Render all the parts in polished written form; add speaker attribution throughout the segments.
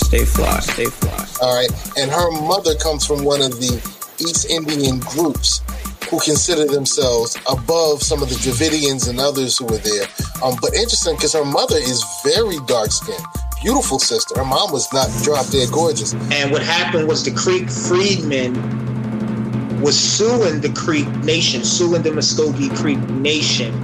Speaker 1: Stay fly, stay fly.
Speaker 2: All right. And her mother comes from one of the East Indian groups who consider themselves above some of the Dravidians and others who were there. But interesting because her mother is very dark-skinned. Beautiful sister. Her mom was not drop-dead gorgeous.
Speaker 3: And what happened was the Creek freedmen was suing the Creek Nation, suing the Muskogee Creek Nation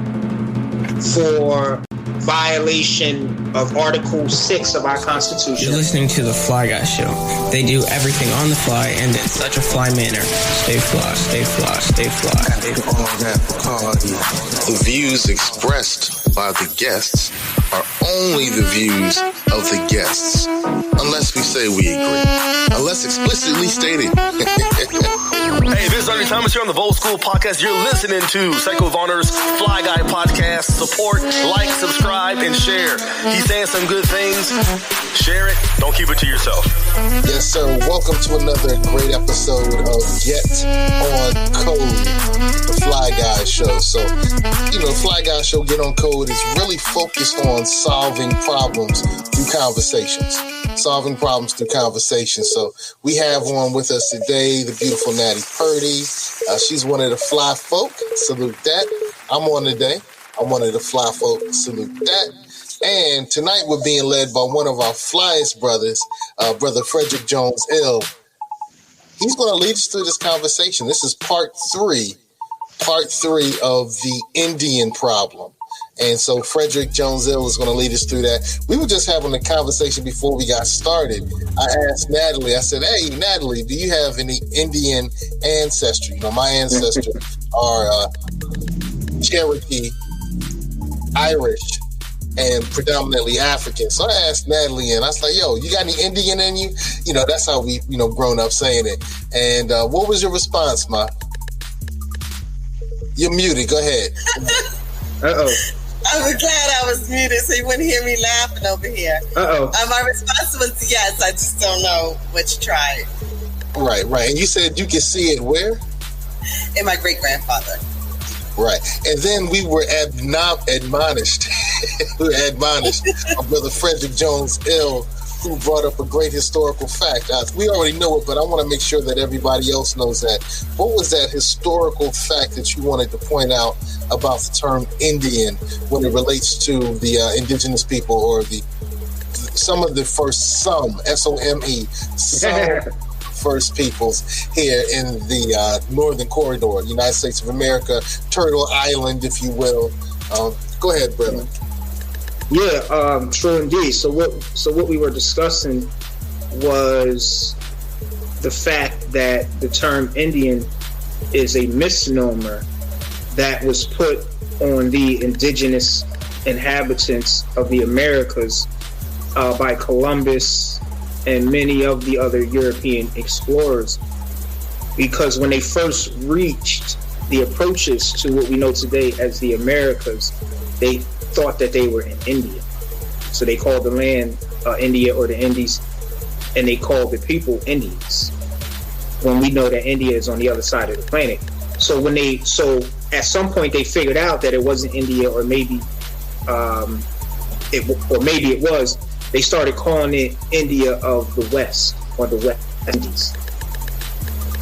Speaker 3: for violation of Article 6 of our Constitution.
Speaker 1: You're listening to The Fly Guy Show. They do everything on the fly and in such a fly manner. Stay fly, stay fly, stay fly.
Speaker 4: The views expressed by the guests are only the views of the guests, unless we say we agree, unless explicitly stated.
Speaker 5: Hey, this is Ernie Thomas here on the Bold School Podcast. You're listening to Psycho Vonner's Fly Guy Podcast. Support, like, subscribe, and share. He's saying some good things. Share it. Don't keep it to yourself.
Speaker 2: Yes, sir. Welcome to another great episode of Get On Code, the Fly Guy Show. So, Fly Guy Show, Get On Code, is really focused on solving problems through conversations. Solving problems through conversation. So we have on with us today the beautiful Natty Purdy. She's one of the fly folk. Salute that. I'm on today. I'm one of the fly folk. Salute that. And tonight we're being led by one of our flyest brothers, Brother Frederick Jone. He's going to lead us through this conversation. This is part three of the Indian problem. And so Frederick Jone is going to lead us through that. We were just having a conversation before we got started. I asked Natalie, I said, hey, Natalie, do you have any Indian ancestry? My ancestors are Cherokee, Irish, and predominantly African. So I asked Natalie, and I was like, yo, you got any Indian in you? That's how we, grown up saying it. And what was your response, Ma? You're muted. Go ahead.
Speaker 6: Uh-oh. I was glad I was muted so you wouldn't hear me laughing over here.
Speaker 3: Uh-oh.
Speaker 6: My response was yes. I just don't know which tribe.
Speaker 2: Right. And you said you could see it where?
Speaker 6: In my great-grandfather.
Speaker 2: Right. And then we were admonished. We were admonished by Brother Frederick Jone, who brought up a great historical fact. We already know it, but I want to make sure that everybody else knows that. What was that historical fact that you wanted to point out about the term Indian when it relates to the indigenous people or some S-O-M-E, some first peoples here in the Northern Corridor, United States of America, Turtle Island, if you will. Go ahead, brother.
Speaker 3: Yeah, true indeed. So what we were discussing was the fact that the term Indian is a misnomer that was put on the indigenous inhabitants of the Americas by Columbus and many of the other European explorers, because when they first reached the approaches to what we know today as the Americas, they thought that they were in India. So they called the land India or the Indies, and they called the people Indians, when we know that India is on the other side of the planet. So at some point they figured out that it wasn't India, or maybe it was. They started calling it India of the West, or the West Indies.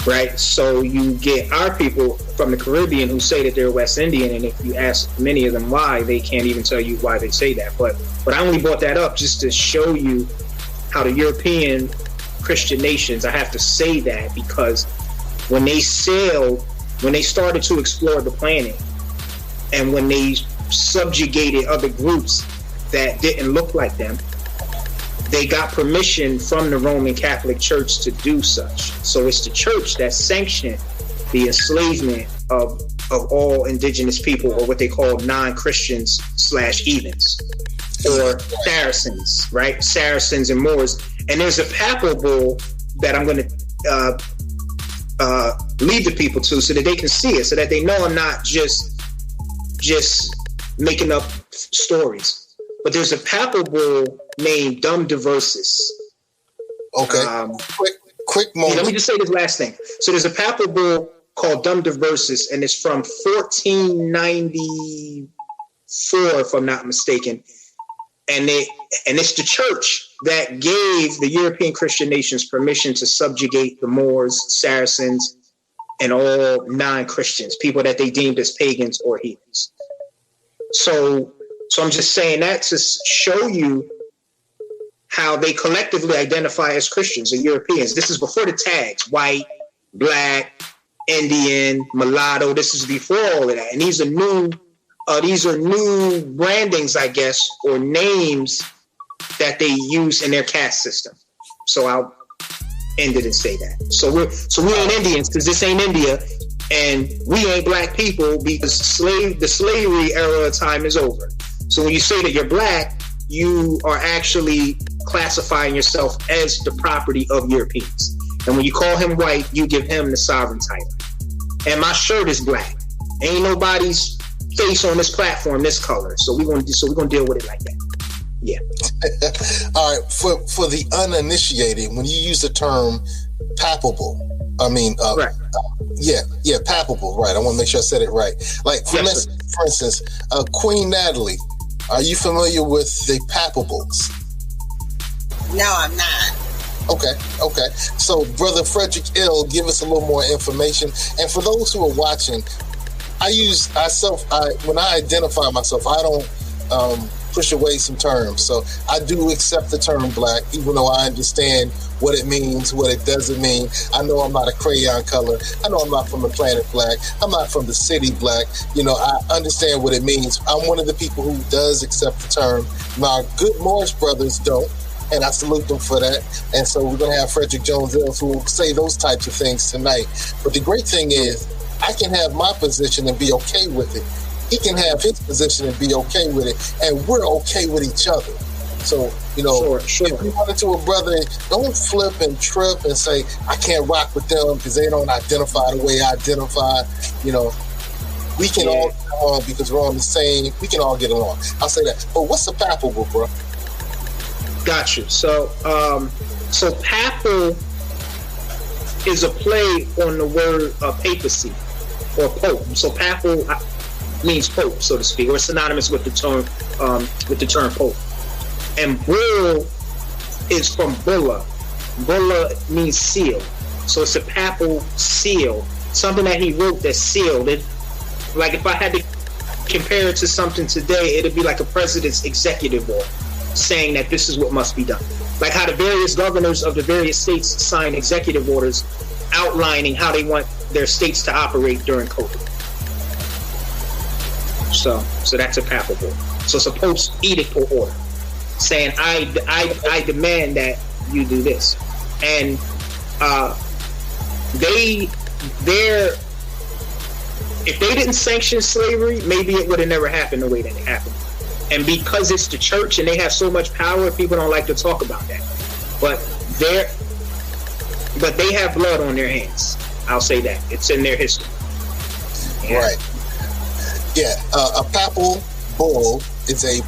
Speaker 3: Right? So you get our people from the Caribbean who say that they're West Indian, and if you ask many of them why, they can't even tell you why they say that. But I only brought that up just to show you how the European Christian nations, I have to say that because when they started to explore the planet, and when they subjugated other groups that didn't look like them, they got permission from the Roman Catholic Church to do such. So it's the church that sanctioned the enslavement of all indigenous people, or what they call non-Christians / heathens, or Saracens, right? Saracens and Moors. And there's a papal bull that I'm going to lead the people to so that they can see it, so that they know I'm not just making up stories. But there's a papal bull named Dum Diversus.
Speaker 2: Okay. Quick moment.
Speaker 3: Let me just say this last thing. So there's a papal bull called Dum Diversus, and it's from 1494, if I'm not mistaken. And it's the church that gave the European Christian nations permission to subjugate the Moors, Saracens, and all non-Christians, people that they deemed as pagans or heathens. So I'm just saying that to show you how they collectively identify as Christians or Europeans. This is before the tags: white, black, Indian, mulatto. This is before all of that, and these are new brandings, I guess, or names that they use in their caste system. So I'll end it and say that. So we ain't Indians because this ain't India, and we ain't black people because the slavery era of time is over. So when you say that you're black, you are actually classifying yourself as the property of Europeans. And when you call him white, you give him the sovereign title. And my shirt is black. Ain't nobody's face on this platform this color. So we're gonna deal with it like that. Yeah.
Speaker 2: All right. For the uninitiated, when you use the term papable, I mean,
Speaker 3: right.
Speaker 2: Papable. Right. I want to make sure I said it right. Like, for instance, Queen Natalie, are you familiar with the papables?
Speaker 6: No, I'm not.
Speaker 2: Okay. So, Brother Frederick Ill, give us a little more information. And for those who are watching, when I identify myself, I don't push away some terms. So I do accept the term black, even though I understand what it means, what it doesn't mean. I know I'm not a crayon color. I know I'm not from the planet black. I'm not from the city black. I understand what it means. I'm one of the people who does accept the term. My good Moorish brothers don't, and I salute them for that. And so we're going to have Frederick Jone who will say those types of things tonight. But the great thing is, I can have my position and be okay with it. He can have his position and be okay with it, and we're okay with each other. So,
Speaker 3: sure.
Speaker 2: If you run into a brother, don't flip and trip and say, I can't rock with them because they don't identify the way I identify. We can all get along because we're on the same, we can all get along. I'll say that. But what's a papal, bro?
Speaker 3: Got you. So papal is a play on the word papacy or pope. So papal means pope, so to speak, or synonymous with the term pope. And bull is from bulla. Bulla means seal. So it's a papal seal, something that he wrote that sealed it. Like if I had to compare it to something today, it'd be like a president's executive order saying that this is what must be done. Like how the various governors of the various states sign executive orders outlining how they want their states to operate during COVID. So that's a papal bull. So it's a post-edict or order saying, I demand that you do this. And if they didn't sanction slavery, maybe it would have never happened the way that it happened. And because it's the church and they have so much power, people don't like to talk about that. But they have blood on their hands. I'll say that. It's in their history.
Speaker 2: Yeah. Right. Yeah. A papal bull is a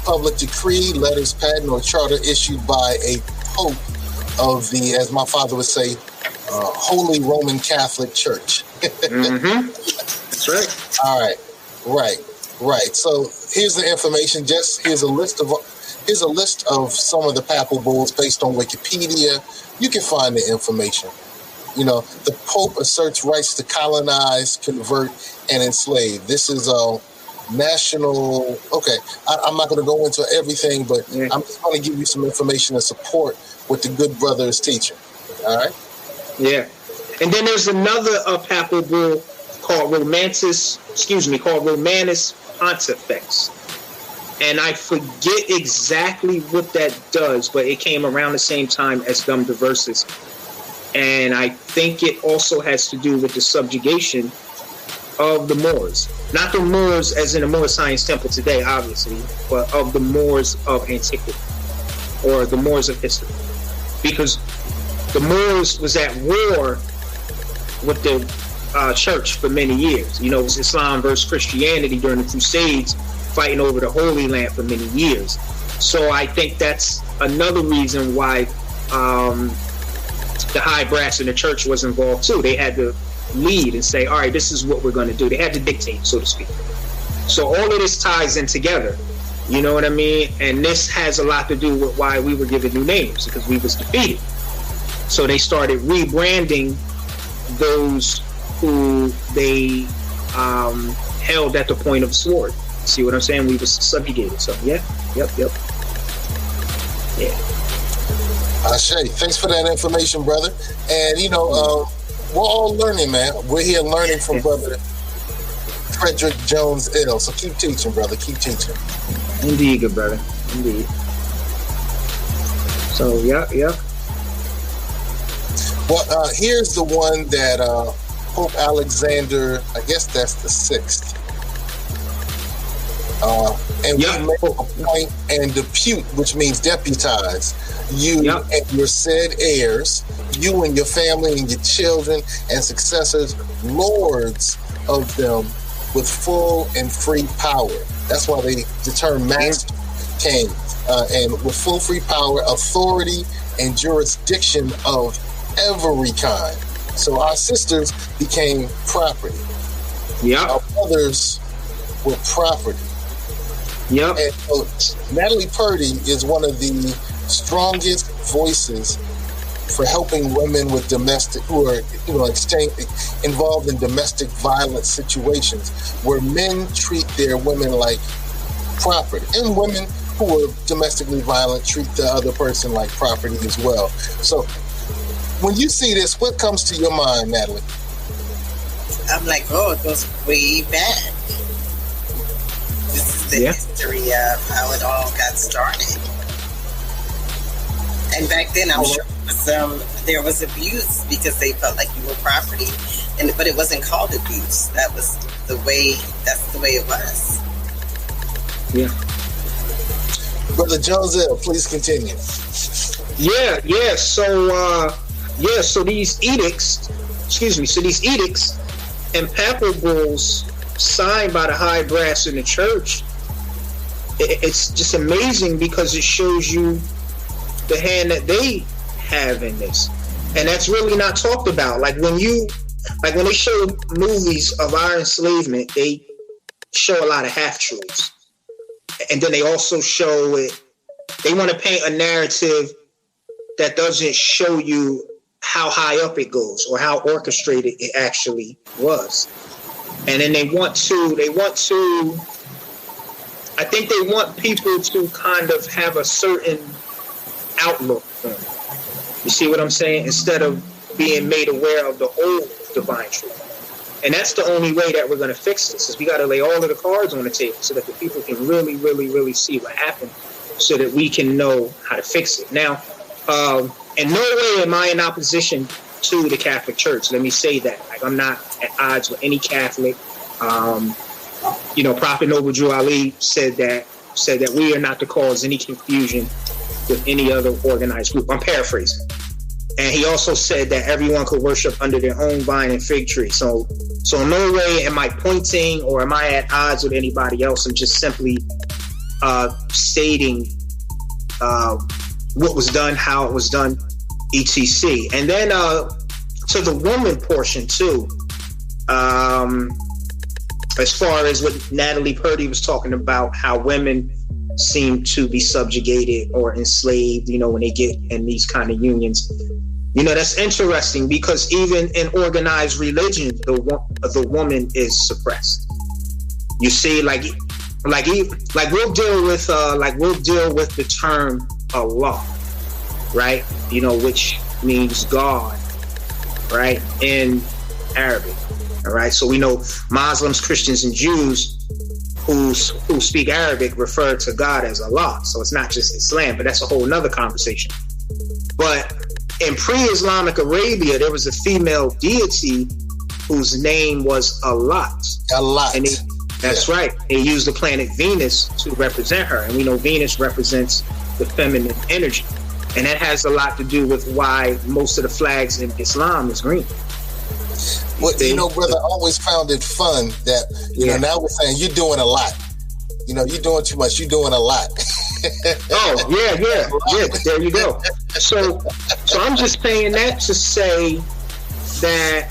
Speaker 2: public decree, letters, patent, or charter issued by a pope of the, as my father would say, Holy Roman Catholic Church.
Speaker 3: Mm-hmm. That's right.
Speaker 2: All right. Right. So here's the information. Here's a list of some of the papal bulls based on Wikipedia. You can find the information. The Pope asserts rights to colonize, convert, and enslave. This is a national. Okay, I'm not going to go into everything, but I'm just going to give you some information to support what the good brother is teaching. All right.
Speaker 3: Yeah, and then there's another papal bull called Romanus Pontifex. And I forget exactly what that does, but it came around the same time as Dum Diversus. And I think it also has to do with the subjugation of the Moors. Not the Moors as in the Moor Science Temple today, obviously, but of the Moors of antiquity, or the Moors of history. Because the Moors was at war with the church for many years. It was Islam versus Christianity during the Crusades, fighting over the Holy Land for many years. So I think that's another reason why the high brass in the church was involved too. They had to lead and say, all right, this is what we're going to do. They had to dictate, so to speak. So all of this ties in together You know what I mean? And this has a lot to do with why we were given new names, because we was defeated. So they started rebranding those who they held at the point of the sword. See what I'm saying? We was subjugated. So yeah, yep. Yeah.
Speaker 2: Ashe, thanks for that information, brother. And we're all learning, man. We're here learning from brother Frederick Jones Ill. So keep teaching, brother. Keep teaching.
Speaker 3: Indeed, good brother. Indeed. So yeah.
Speaker 2: Well, here's the one that Pope Alexander, I guess that's the 6th. And we make appoint and depute, which means deputize you and your said heirs, you and your family and your children and successors, lords of them with full and free power. That's why the term master came. And with full free power, authority, and jurisdiction of every kind. So our sisters became property. Our brothers were property. And so Natalie Purdy is one of the strongest voices for helping women with domestic, who are involved in domestic violence situations, where men treat their women like property, and women who are domestically violent treat the other person like property as well. So when you see this, what comes to your mind, Natalie?
Speaker 6: I'm like, oh, it goes way back. This is the history of how it all got started. And back then, I'm sure there was abuse because they felt like you were property, but it wasn't called abuse. That's the way it was.
Speaker 3: Yeah.
Speaker 2: Brother Joseph, please continue.
Speaker 3: Yeah. So these edicts, and papal bulls signed by the high brass in the church, it's just amazing because it shows you the hand that they have in this. And that's really not talked about. Like when they show movies of our enslavement, they show a lot of half-truths. And then they also show it, they want to paint a narrative that doesn't show you how high up it goes or how orchestrated it actually was. And then they want to, I think they want people to kind of have a certain outlook on it. You see what I'm saying? Instead of being made aware of the whole divine truth. And that's the only way that we're going to fix this, is we got to lay all of the cards on the table so that the people can really, really, really see what happened so that we can know how to fix it. Now, in no way am I in opposition to the Catholic Church. Let me say that. Like, I'm not at odds with any Catholic. Prophet Noble Drew Ali said that we are not to cause any confusion with any other organized group. I'm paraphrasing. And he also said that everyone could worship under their own vine and fig tree. So in no way am I pointing or am I at odds with anybody else. I'm just simply stating what was done, how it was done, etc. And then to the woman portion too, as far as what Natalie Purdy was talking about, how women seem to be subjugated or enslaved, when they get in these kind of unions. That's interesting because even in organized religion, the woman is suppressed. You see, like we'll deal with the term Allah, right? Which means God, right? In Arabic, all right. So we know Muslims, Christians, and Jews who speak Arabic refer to God as Allah. So it's not just Islam, but that's a whole nother conversation. But in pre-Islamic Arabia, there was a female deity whose name was Allat.
Speaker 2: Allat.
Speaker 3: And that's right. They used the planet Venus to represent her. And we know Venus represents the feminine energy. And that has a lot to do with why most of the flags in Islam is green.
Speaker 2: Well, brother, I always found it fun that, now we're saying you're doing a lot. You're doing too much. You're doing a lot.
Speaker 3: Oh, yeah. There you go. So I'm just saying that to say that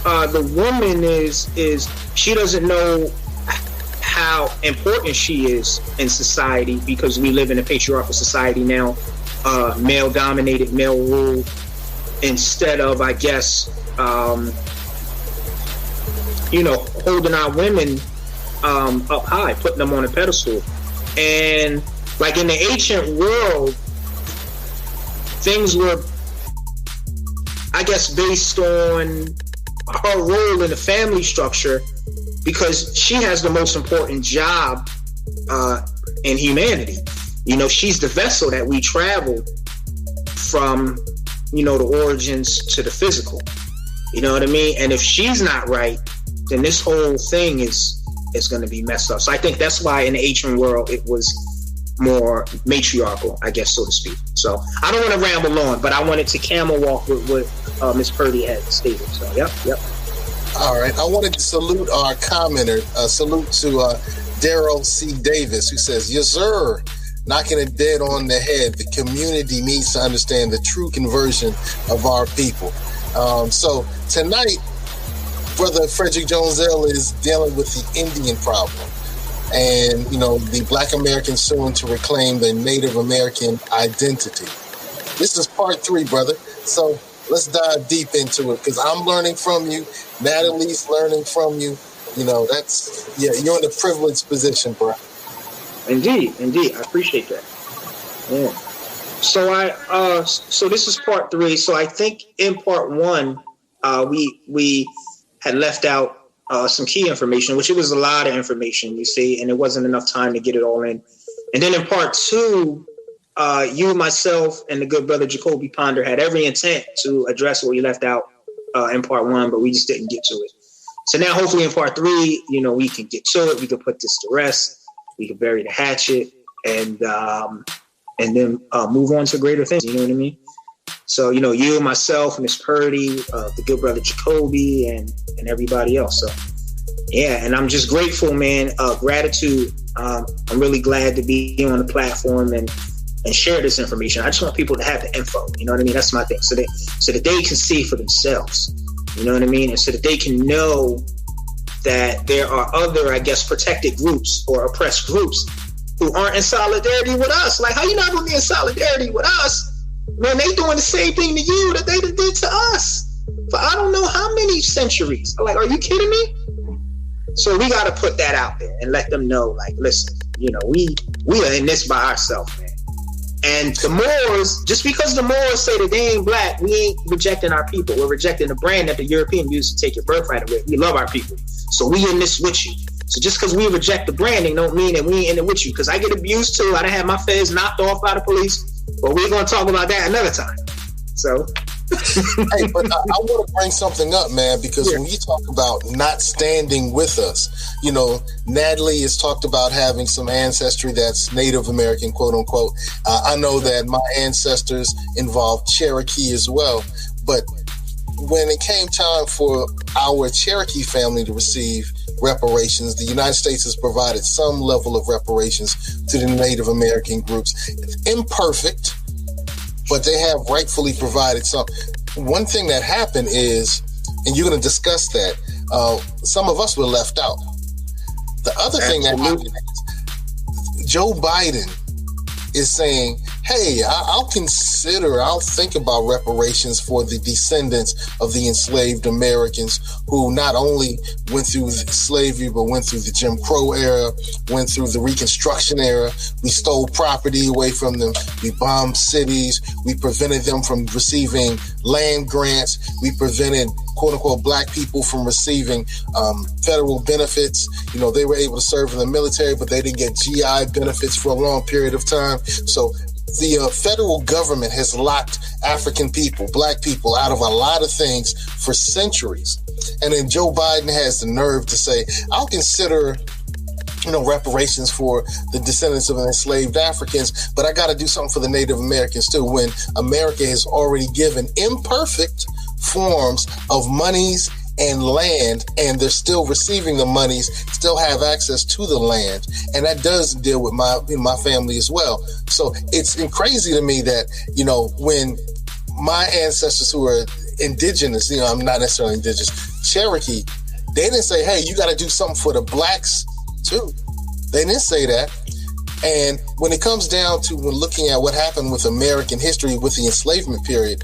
Speaker 3: the woman is she doesn't know how important she is in society, because we live in a patriarchal society now, male dominated, male ruled, instead of, I guess, holding our women up high, putting them on a pedestal. And like in the ancient world, things were, I guess, based on her role in the family structure, because she has the most important job in humanity. She's the vessel that we travel from, the origins to the physical. You know what I mean? And if she's not right, then this whole thing is going to be messed up. So I think that's why in the ancient world it was more matriarchal, I guess, so to speak. So I don't want to ramble on, but I wanted to camel walk with what Ms. Purdy had stated. So yep.
Speaker 2: All right. I wanted to salute our commenter. Salute to Daryl C. Davis, who says, "Yes, sir. Knocking it dead on the head. The community needs to understand the true conversion of our people." So tonight, Brother Frederick Jone is dealing with the Indian problem, and the Black Americans suing to reclaim the Native American identity. This is part 3, brother. So let's dive deep into it, because I'm learning from you. Natalie's learning from you. You're in a privileged position, bro.
Speaker 3: Indeed. I appreciate that. Yeah. So this is part 3. So I think in part 1, we had left out some key information, which it was a lot of information, you see, and it wasn't enough time to get it all in. And then in part 2, you, myself, and the good brother Jacoby Ponder had every intent to address what we left out in part 1, but we just didn't get to it. So now, hopefully, in part 3, we can get to it. We can put this to rest. We can bury the hatchet, and then move on to greater things. You know what I mean? So, you, myself, Miss Purdy, the good brother Jacoby, and everybody else. So, yeah, and I'm just grateful, man. Gratitude. I'm really glad to be on the platform and share this information. I just want people to have the info. You know what I mean? That's my thing. So that they can see for themselves. You know what I mean? And so that they can know that there are other, I guess, protected groups or oppressed groups who aren't in solidarity with us. Like, how you not going to be in solidarity with us? Man, they doing the same thing to you that they did to us for I don't know how many centuries. Like, are you kidding me? So we got to put that out there and let them know, like, listen, we are in this by ourselves, man. And the Moors, just because the Moors say that they ain't black, we ain't rejecting our people. We're rejecting the brand that the European used to take your birthright away. We love our people. So we in this with you. So just because we reject the branding don't mean that we ain't in it with you. Because I get abused too. I done had my feds knocked off by the police. But we're going to talk about that another time. So.
Speaker 2: Hey, but I want to bring something up, man, because when you talk about not standing with us, Natalie has talked about having some ancestry that's Native American, quote unquote. I know that my ancestors involved Cherokee as well. But when it came time for our Cherokee family to receive reparations, the United States has provided some level of reparations to the Native American groups. It's imperfect, but they have rightfully provided some. One thing that happened is, and you're going to discuss that, some of us were left out. The other thing that happened is Joe Biden is saying, hey, I'll think about reparations for the descendants of the enslaved Americans who not only went through slavery, but went through the Jim Crow era, went through the Reconstruction era. We stole property away from them. We bombed cities. We prevented them from receiving land grants. We prevented, quote unquote, black people from receiving federal benefits. They were able to serve in the military, but they didn't get GI benefits for a long period of time. So the federal government has locked African people, black people, out of a lot of things for centuries. And then Joe Biden has the nerve to say, I'll consider, reparations for the descendants of enslaved Africans, but I got to do something for the Native Americans too, when America has already given imperfect forms of monies and land, and they're still receiving the monies, still have access to the land. And that does deal with my family as well. So it's crazy to me that, when my ancestors who are indigenous, I'm not necessarily indigenous, Cherokee, they didn't say, hey, you got to do something for the blacks too. They didn't say that. And when it comes down to when looking at what happened with American history with the enslavement period,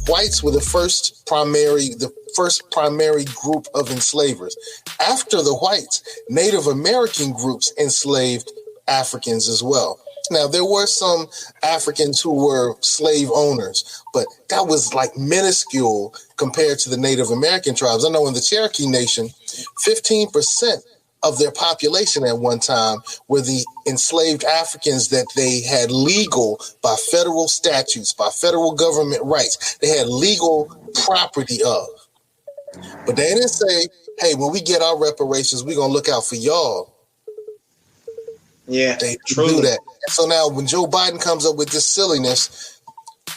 Speaker 2: whites were the first primary group of enslavers. After the whites, Native American groups enslaved Africans as well. Now, there were some Africans who were slave owners, but that was like minuscule compared to the Native American tribes. I know in the Cherokee Nation, 15% of their population at one time were the enslaved Africans that they had legal by federal statutes, by federal government rights. They had legal property of. But they didn't say, hey, when we get our reparations, we're going to look out for y'all.
Speaker 3: Yeah,
Speaker 2: they do that. And so now when Joe Biden comes up with this silliness,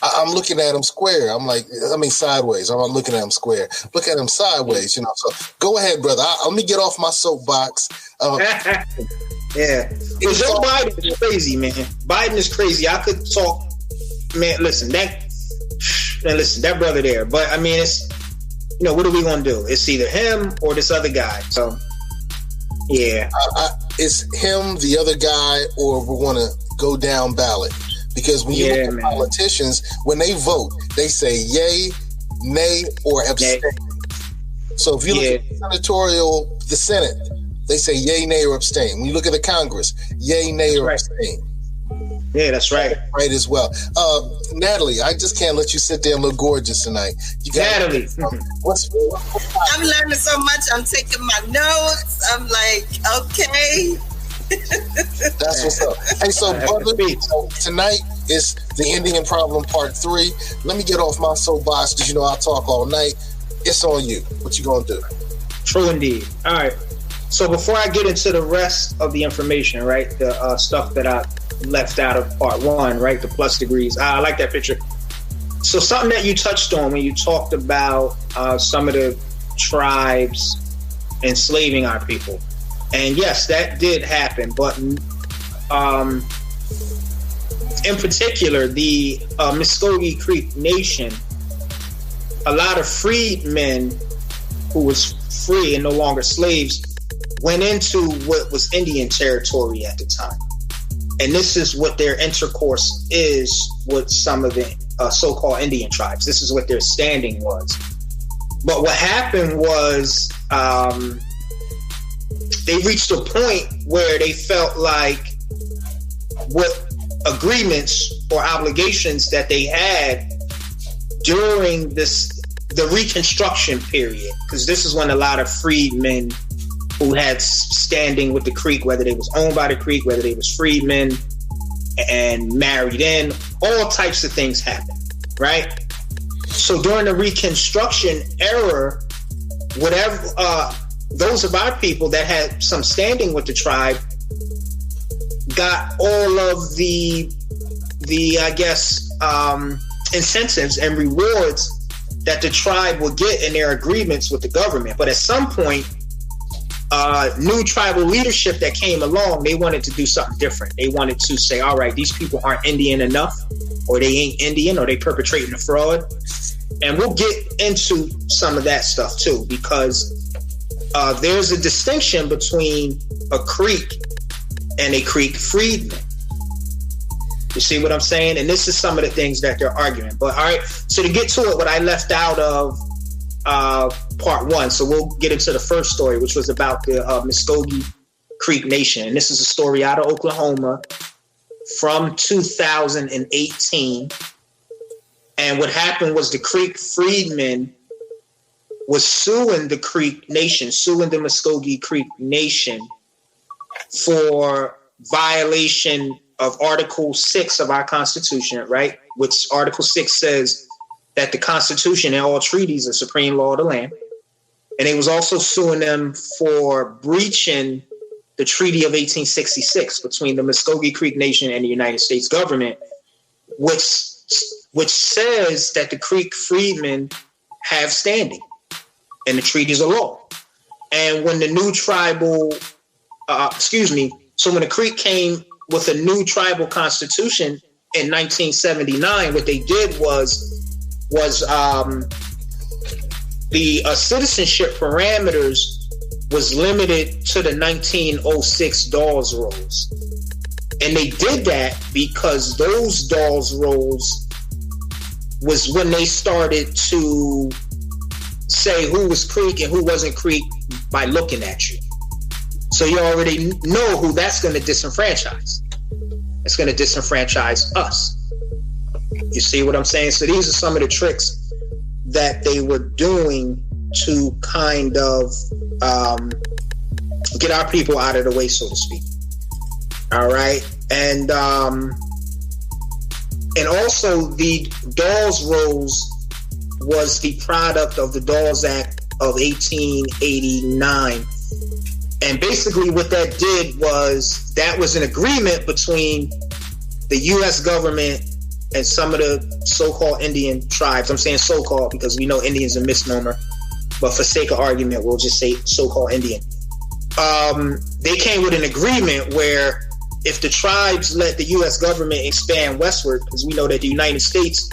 Speaker 2: I'm looking at him square. I'm like, sideways. I'm not looking at him square. Look at him sideways, you know. So go ahead, brother. Let me get off my soapbox.
Speaker 3: Yeah. Well, Joe Biden is crazy, man. Biden is crazy. I could talk, man. Listen, that brother there. But I mean, it's, you know, what are we gonna do? It's either him or this other guy. So, yeah,
Speaker 2: it's him, the other guy, or we're gonna go down ballot. Because when you look at politicians, when they vote, they say yay, nay, or abstain. So if you look at the Senate, they say yay, nay, or abstain. When you look at the Congress, yay, nay, or abstain.
Speaker 3: Yeah, that's right.
Speaker 2: Right as well. Natalie, I just can't let you sit there and look gorgeous tonight.
Speaker 3: Natalie.
Speaker 6: I'm learning so much. I'm taking my notes. I'm like, okay.
Speaker 2: That's what's up. Hey, so brother, tonight is the Indian Problem Part 3. Let me get off my soapbox because you know I'll talk all night. It's on you. What you gonna do?
Speaker 3: True indeed. All right. So before I get into the rest of the information, right, the stuff that I left out of Part 1, right, the plus degrees. I like that picture. So something that you touched on when you talked about some of the tribes enslaving our people. And yes, that did happen, but in particular, the Muskogee Creek Nation, a lot of freedmen who was free and no longer slaves went into what was Indian territory at the time. And this is what their intercourse is with some of the so-called Indian tribes. This is what their standing was. But what happened was they reached a point where they felt like what agreements or obligations that they had during the Reconstruction period, because this is when a lot of freedmen who had standing with the Creek, whether they was owned by the Creek, whether they was freedmen and married in, all types of things happened, right? So during the Reconstruction era, whatever those of our people that had some standing with the tribe got all of the I guess incentives and rewards that the tribe would get in their agreements with the government. But at some point, new tribal leadership that came along, they wanted to do something different. They wanted to say, all right, these people aren't Indian enough, or they ain't Indian, or they perpetrating a fraud. And we'll get into some of that stuff too, because there's a distinction between a Creek and a Creek freedman. You see what I'm saying? And this is some of the things that they're arguing. But all right, so to get to it, what I left out of Part 1, so we'll get into the first story, which was about the Muskogee Creek Nation. And this is a story out of Oklahoma from 2018. And what happened was the Creek freedmen was suing the Creek Nation, suing the Muskogee Creek Nation for violation of Article 6 of our Constitution, right? Which Article 6 says that the Constitution and all treaties are supreme law of the land. And they was also suing them for breaching the Treaty of 1866 between the Muskogee Creek Nation and the United States government, which says that the Creek freedmen have standing and the treaties are law. And when the new tribal, so when the Creek came with a new tribal constitution in 1979, what they did was the citizenship parameters was limited to the 1906 Dawes rolls. And they did that because those Dawes rolls was when they started to say who was Creek and who wasn't Creek by looking at you. So you already know who that's going to disenfranchise. It's going to disenfranchise us. You see what I'm saying? So these are some of the tricks that they were doing to kind of get our people out of the way, so to speak. All right. And also the Dawes rolls was the product of the Dawes Act of 1889. And basically what that did was that was an agreement between the U.S. government and some of the so-called Indian tribes. I'm saying so-called because we know Indian's a misnomer, but for sake of argument, we'll just say so-called Indian. They came with an agreement where if the tribes let the U.S. government expand westward, because we know that the United States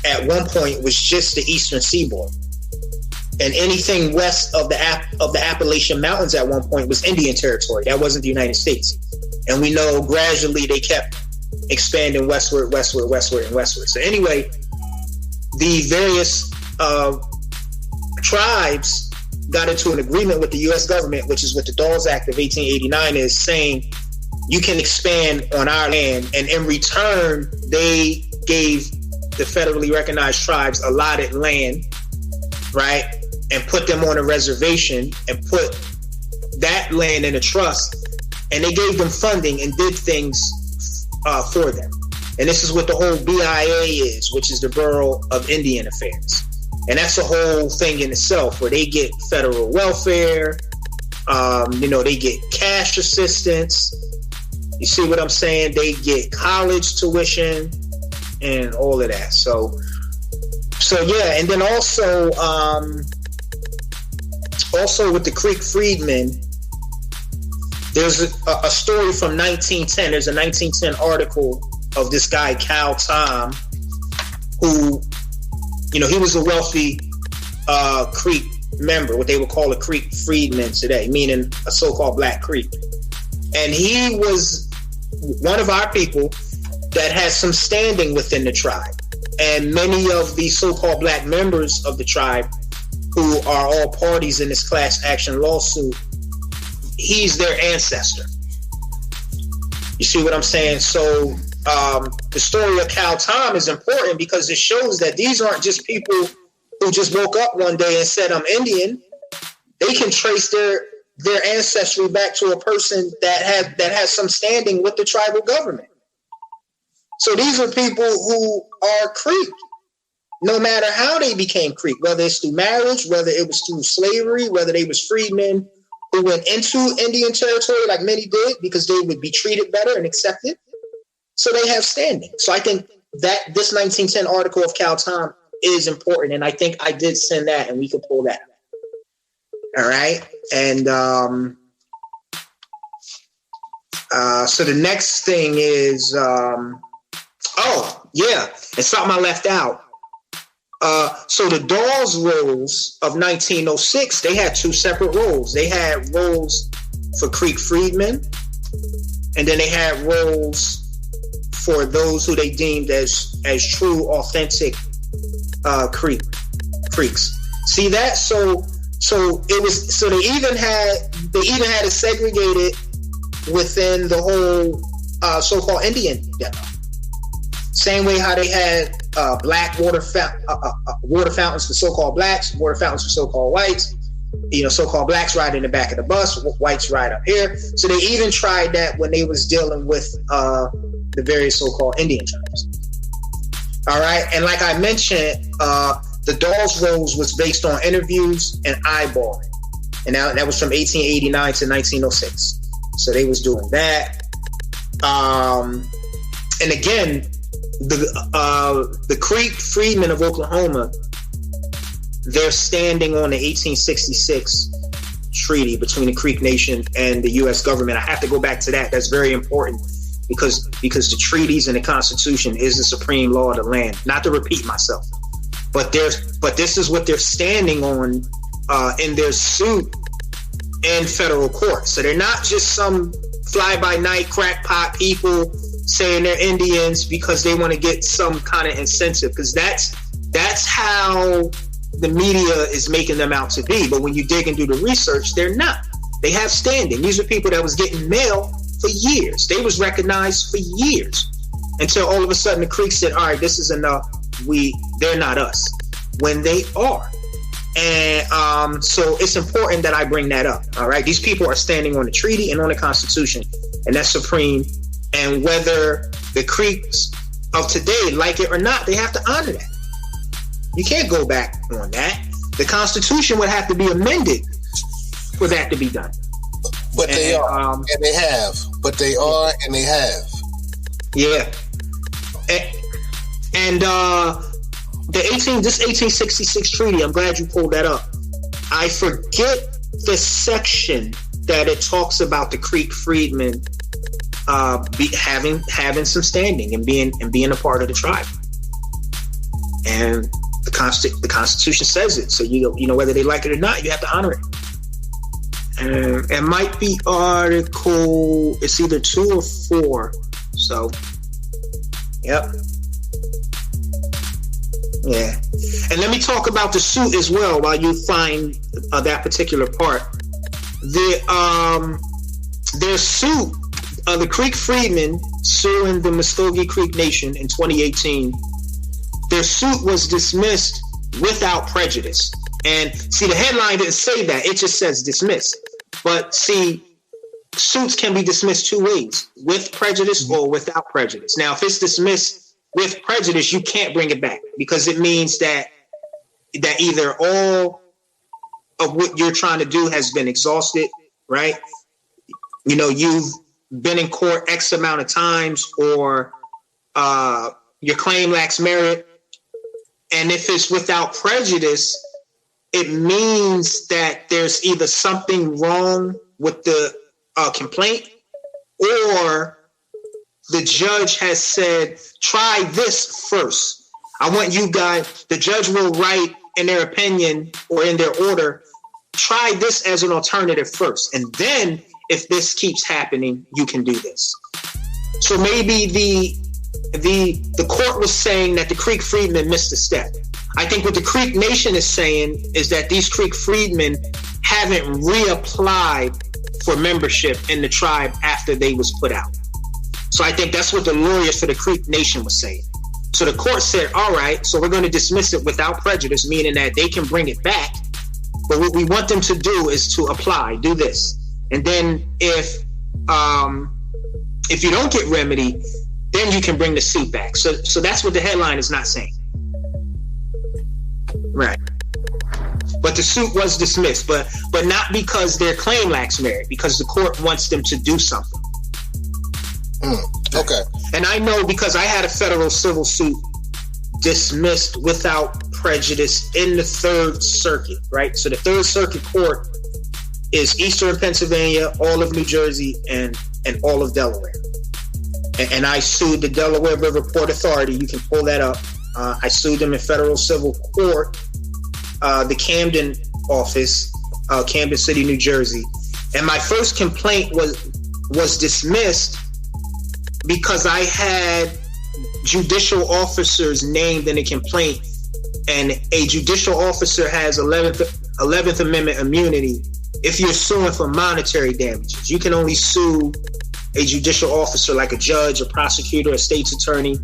Speaker 3: at one point was just the eastern seaboard, and anything west of the Appalachian Mountains at one point was Indian territory. That wasn't the United States. And we know gradually they kept expanding westward. So anyway, the various tribes got into an agreement with the U.S. government, which is what the Dawes Act of 1889 is, saying you can expand on our land. And in return, they gave the federally recognized tribes allotted land, right? And put them on a reservation and put that land in a trust. And they gave them funding and did things for them. And this is what the whole BIA is, which is the Bureau of Indian Affairs. And that's a whole thing in itself, where they get federal welfare, they get cash assistance. You see what I'm saying? They get college tuition and all of that. So yeah. And then also with the Creek freedmen, there's a story from 1910. There's a 1910 article of this guy, Cal Tom, who, he was a wealthy Creek member, what they would call a Creek freedman today, meaning a so-called Black Creek. And he was one of our people that has some standing within the tribe. And many of the so-called Black members of the tribe, who are all parties in this class action lawsuit, he's their ancestor. You see what I'm saying? So the story of Cal Tom is important because it shows that these aren't just people who just woke up one day and said, I'm Indian. They can trace their ancestry back to a person that has some standing with the tribal government. So these are people who are Creek, no matter how they became Creek, whether it's through marriage, whether it was through slavery, whether they was freedmen who went into Indian territory like many did because they would be treated better and accepted. So they have standing. So I think that this 1910 article of Cal Tom is important. And I think I did send that and we could pull that. All right. And so the next thing is, it's something I left out. So the Dawes rolls of 1906, they had two separate rolls. They had rolls for Creek freedmen, and then they had rolls for those who they deemed as true, authentic Creeks. See that? So it was. So they even had it segregated within the whole so-called Indian demo. Same way how they had black water fountains for so-called blacks, water fountains for so-called whites. So-called blacks ride in the back of the bus, whites ride up here. So they even tried that when they was dealing with the various so-called Indian tribes. All right, and like I mentioned, the Dawes rolls was based on interviews and eyeballing, and that was from 1889 to 1906. So they was doing that. And again, the Creek freedmen of Oklahoma, they're standing on the 1866 treaty between the Creek Nation and the U.S. government. I have to go back to that. That's very important because the treaties and the Constitution is the supreme law of the land. Not to repeat myself, but this is what they're standing on in their suit in federal court. So they're not just some fly-by-night crackpot people saying they're Indians because they want to get some kind of incentive, because that's how the media is making them out to be. But when you dig and do the research, they're not. They have standing. These are people that was getting mail for years. They was recognized for years until all of a sudden the Creek said, all right, this is enough. They're not us, when they are. And so it's important that I bring that up. All right. These people are standing on the treaty and on the Constitution, and that's supreme. And whether the Creeks of today like it or not, they have to honor that. You can't go back on that. The Constitution would have to be amended for that to be done.
Speaker 2: But they are, and they have. But they are, and they have.
Speaker 3: Yeah. And this 1866 treaty, I'm glad you pulled that up. I forget the section that it talks about the Creek freedmen having some standing and being a part of the tribe. And the Constitution says it. So you know whether they like it or not, you have to honor it. And it might be article, it's either 2 or 4. So, yep. Yeah. And let me talk about the suit as well while you find that particular part. Their suit, the Creek freedmen suing the Muskogee Creek Nation in 2018, their suit was dismissed without prejudice. And see, the headline didn't say that. It just says dismissed. But see, suits can be dismissed 2 ways, with prejudice or without prejudice. Now, if it's dismissed with prejudice, you can't bring it back, because it means that either all of what you're trying to do has been exhausted, right? You know, you've been in court X amount of times, or your claim lacks merit. And if it's without prejudice, it means that there's either something wrong with the complaint, or the judge has said, try this first. I want you guys, the judge will write in their opinion or in their order, try this as an alternative first. And then if this keeps happening, you can do this. So maybe the court was saying that the Creek freedmen missed a step. I think what the Creek Nation is saying is that these Creek freedmen haven't reapplied for membership in the tribe after they was put out. So I think that's what the lawyers for the Creek Nation was saying. So the court said, all right, so we're going to dismiss it without prejudice, meaning that they can bring it back. But what we want them to do is to apply, do this. And then if you don't get remedy, then you can bring the suit back. So that's what the headline is not saying. Right. But the suit was dismissed, but not because their claim lacks merit, because the court wants them to do something.
Speaker 2: Okay.
Speaker 3: And I know because I had a federal civil suit dismissed without prejudice in the Third Circuit, right? So the Third Circuit Court is Eastern Pennsylvania, all of New Jersey, and all of Delaware. And I sued the Delaware River Port Authority. You can pull that up. I sued them in federal civil court, the Camden office, Camden City, New Jersey. And my first complaint was dismissed because I had judicial officers named in a complaint, and a judicial officer has 11th Amendment immunity if you're suing for monetary damages. You can only sue a judicial officer like a judge, a prosecutor, a state's attorney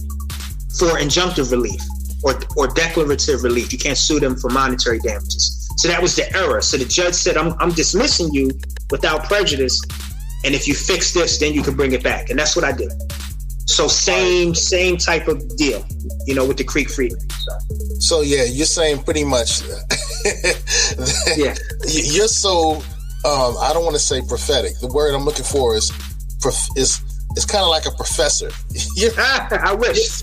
Speaker 3: for injunctive relief or declarative relief. You can't sue them for monetary damages. So that was the error. So the judge said, I'm dismissing you without prejudice, and if you fix this, then you can bring it back. And that's what I did. So same type of deal, with the Creek freedmen.
Speaker 2: So yeah, you're saying pretty much
Speaker 3: yeah.
Speaker 2: You're so I don't want to say prophetic. The word I'm looking for is kind of like a professor.
Speaker 3: I wish.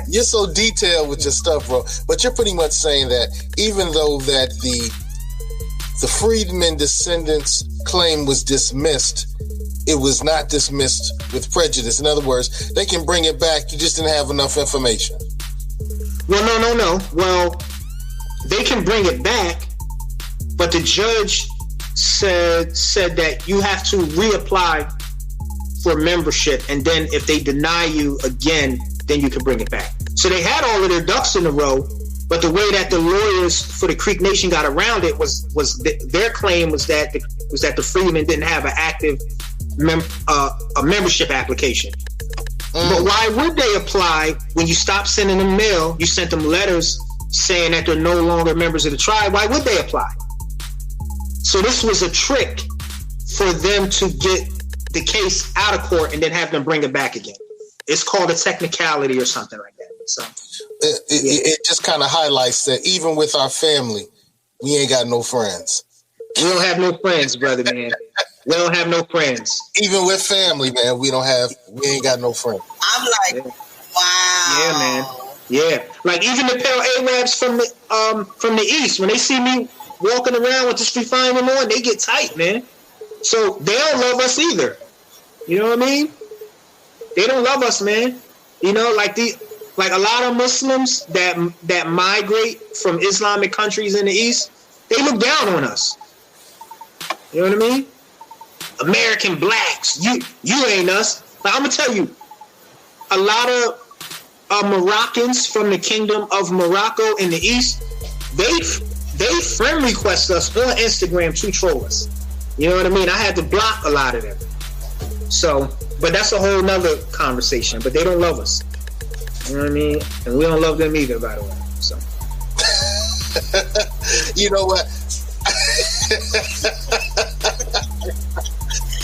Speaker 2: You're so detailed with your stuff, bro. But you're pretty much saying that even though that the freedmen descendants claim was dismissed, it was not dismissed with prejudice. In other words, they can bring it back. You just didn't have enough information.
Speaker 3: Well, no. Well, they can bring it back, but the judge said that you have to reapply for membership, and then if they deny you again, then you can bring it back. So they had all of their ducks in a row, but the way that the lawyers for the Creek Nation got around it was their claim was that the freedmen didn't have an active a membership application. But why would they apply when you stopped sending them mail? You sent them letters saying that they're no longer members of the tribe. Why would they apply? So this was a trick for them to get the case out of court and then have them bring it back again. It's called a technicality or something like that. So
Speaker 2: it just kind of highlights that even with our family, we ain't got no friends.
Speaker 3: We don't have no friends, brother, man. We don't have no friends.
Speaker 2: Even with family, man, we ain't got no friends.
Speaker 6: I'm like, wow.
Speaker 3: Yeah, man. Yeah. Like even the pale Arabs from the East, when they see me walking around with the street fighting on, they get tight, man. So they don't love us either. You know what I mean? They don't love us, man. You know, like a lot of Muslims that migrate from Islamic countries in the East, they look down on us. You know what I mean? American blacks, you ain't us. Like, I'm gonna tell you, a lot of Moroccans from the Kingdom of Morocco in the East, they friend request us on Instagram to troll us. You know what I mean? I had to block a lot of them. So, but that's a whole nother conversation. But they don't love us. You know what I mean? And we don't love them either, by the way. So,
Speaker 2: you know what?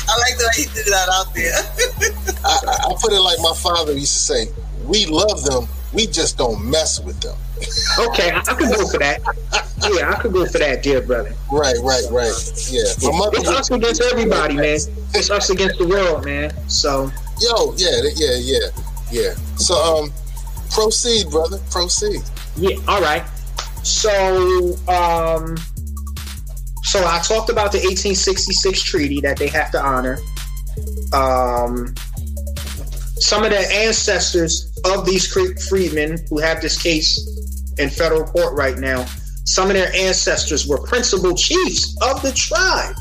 Speaker 6: I like the way you threw that out there.
Speaker 2: I put it like my father used to say: "We love them, we just don't mess with them."
Speaker 3: Okay, I could go for that. Yeah, I could go for that, dear brother.
Speaker 2: Right. Yeah.
Speaker 3: It's us against everybody, man. It's us against the world, man. So.
Speaker 2: Yeah. So, proceed, brother. Proceed.
Speaker 3: Yeah. All right. So I talked about the 1866 treaty that they have to honor. Some of the ancestors of these Creek freedmen who have this case in federal court right now, some of their ancestors were principal chiefs of the tribe.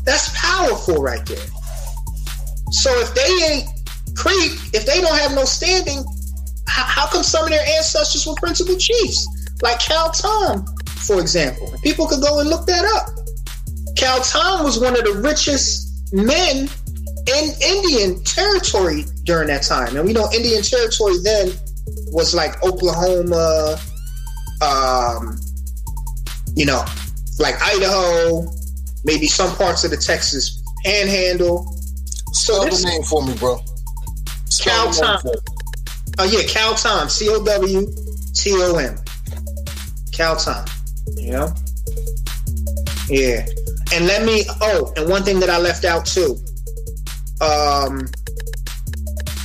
Speaker 3: That's powerful right there. So if they ain't Creek, if they don't have no standing, how come some of their ancestors were principal chiefs? Like Cal Tom, for example. People could go and look that up. Cal Tom was one of the richest men in Indian territory during that time. And we know Indian territory then was like Oklahoma, like Idaho, maybe some parts of the Texas Panhandle.
Speaker 2: Spell the name for me, bro.
Speaker 3: Cal Tom. Cal Tom. COWTOM. Cal Tom. You know? Yeah. And and one thing that I left out too.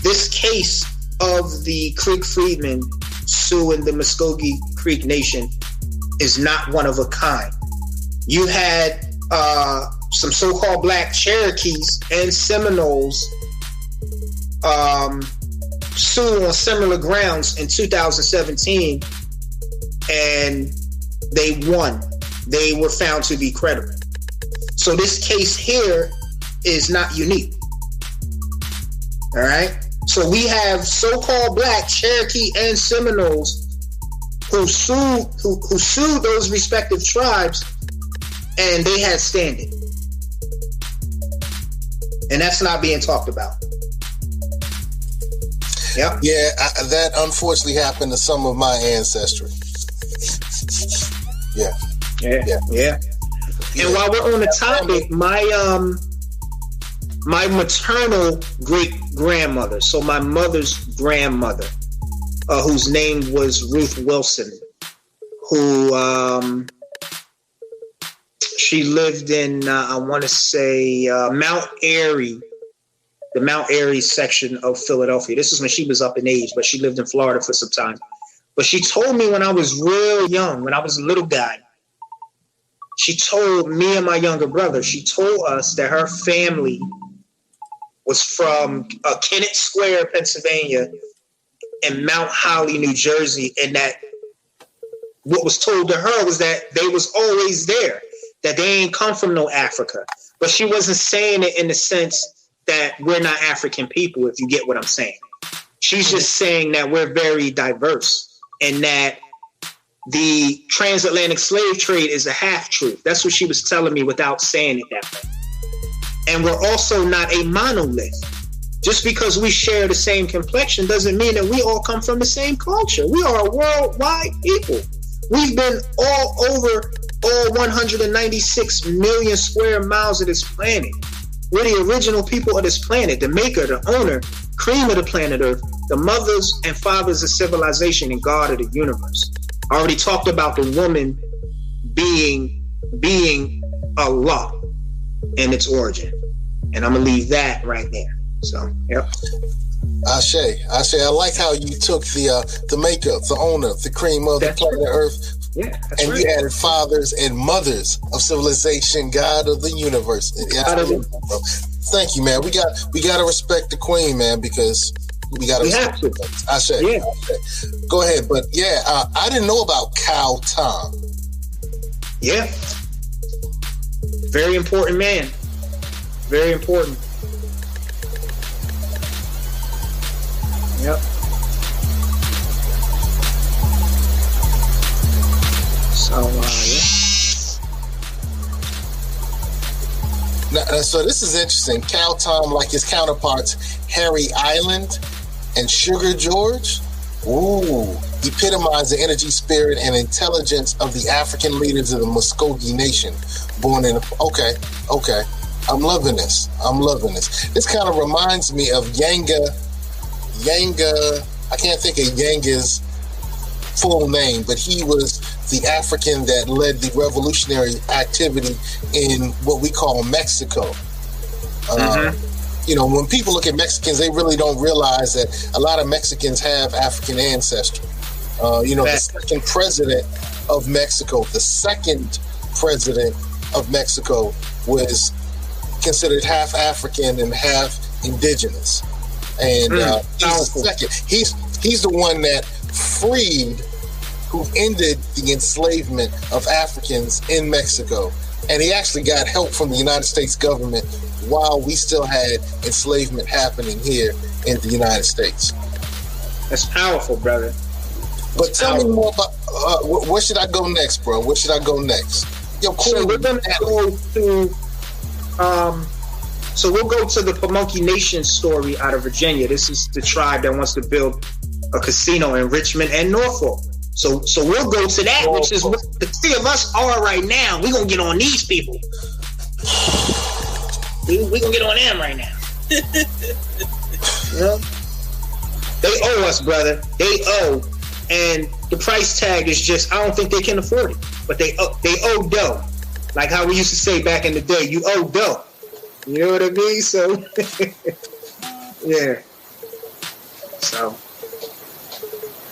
Speaker 3: This case of the Creek freedmen suing the Muskogee Creek Nation is not one of a kind. You had some so-called black Cherokees and Seminoles sue on similar grounds in 2017, and they won. They were found to be credible. So this case here is not unique. All right? So we have so-called black Cherokee and Seminoles who sued those respective tribes, and they had standing. And that's not being talked about. Yep.
Speaker 2: Yeah, that unfortunately happened to some of my ancestry. Yeah.
Speaker 3: And while we're on the topic, my maternal great grandmother, so my mother's grandmother, whose name was Ruth Wilson, who she lived in, I want to say, Mount Airy, the Mount Airy section of Philadelphia. This is when she was up in age, but she lived in Florida for some time. But she told me when I was real young, when I was a little guy, she told me and my younger brother, she told us that her family was from Kennett Square, Pennsylvania, and Mount Holly, New Jersey, and that what was told to her was that they was always there. that they ain't come from no Africa. But she wasn't saying it in the sense that we're not African people, if you get what I'm saying. She's just saying that we're very diverse and that the transatlantic slave trade is a half-truth. That's what she was telling me without saying it that way. And we're also not a monolith. Just because we share the same complexion doesn't mean that we all come from the same culture. We are a worldwide people. We've been all over all 196 million square miles of this planet. We're the original people of this planet, the maker, the owner, cream of the planet Earth, the mothers and fathers of civilization and God of the universe. I already talked about the woman being Allah and its origin. And I'm going to leave that right there. So, yep.
Speaker 2: Ashe, I like how you took the maker, the owner, the cream of the planet Earth, and you added fathers and mothers of civilization, God of the universe. Thank you, man. We got to respect the queen, man, because we got to respect her. Ashe. Yeah. Ashe. Go ahead, but I didn't know about Cal Tom.
Speaker 3: Yeah. Very important man. Very important. Yep. So,
Speaker 2: Now, so this is interesting. Cal Tom, like his counterparts, Harry Island and Sugar George, epitomize the energy, spirit, and intelligence of the African leaders of the Muskogee Nation. Born in, okay. I'm loving this. This kind of reminds me of Yanga, I can't think of Yanga's full name, but he was the African that led the revolutionary activity in what we call Mexico. You know, when people look at Mexicans, they really don't realize that a lot of Mexicans have African ancestry. The second president of Mexico was considered half African and half indigenous. And he's the second. He's the one that who ended the enslavement of Africans in Mexico. And he actually got help from the United States government while we still had enslavement happening here in the United States.
Speaker 3: That's powerful, brother.
Speaker 2: But tell me more about where should I go next, bro? Where should I go next? Yo, cool.
Speaker 3: So we're gonna go to So we'll go to the Pamunkey Nation story out of Virginia. This is the tribe that wants to build a casino in Richmond and Norfolk. So we'll go to that, which is what the three of us are right now. We're going to get on these people. We're going to get on them right now. They owe us, brother. They owe. And the price tag is just, I don't think they can afford it. But they owe dough. Like how we used to say back in the day, you owe dough. You know what I mean? So, yeah. So,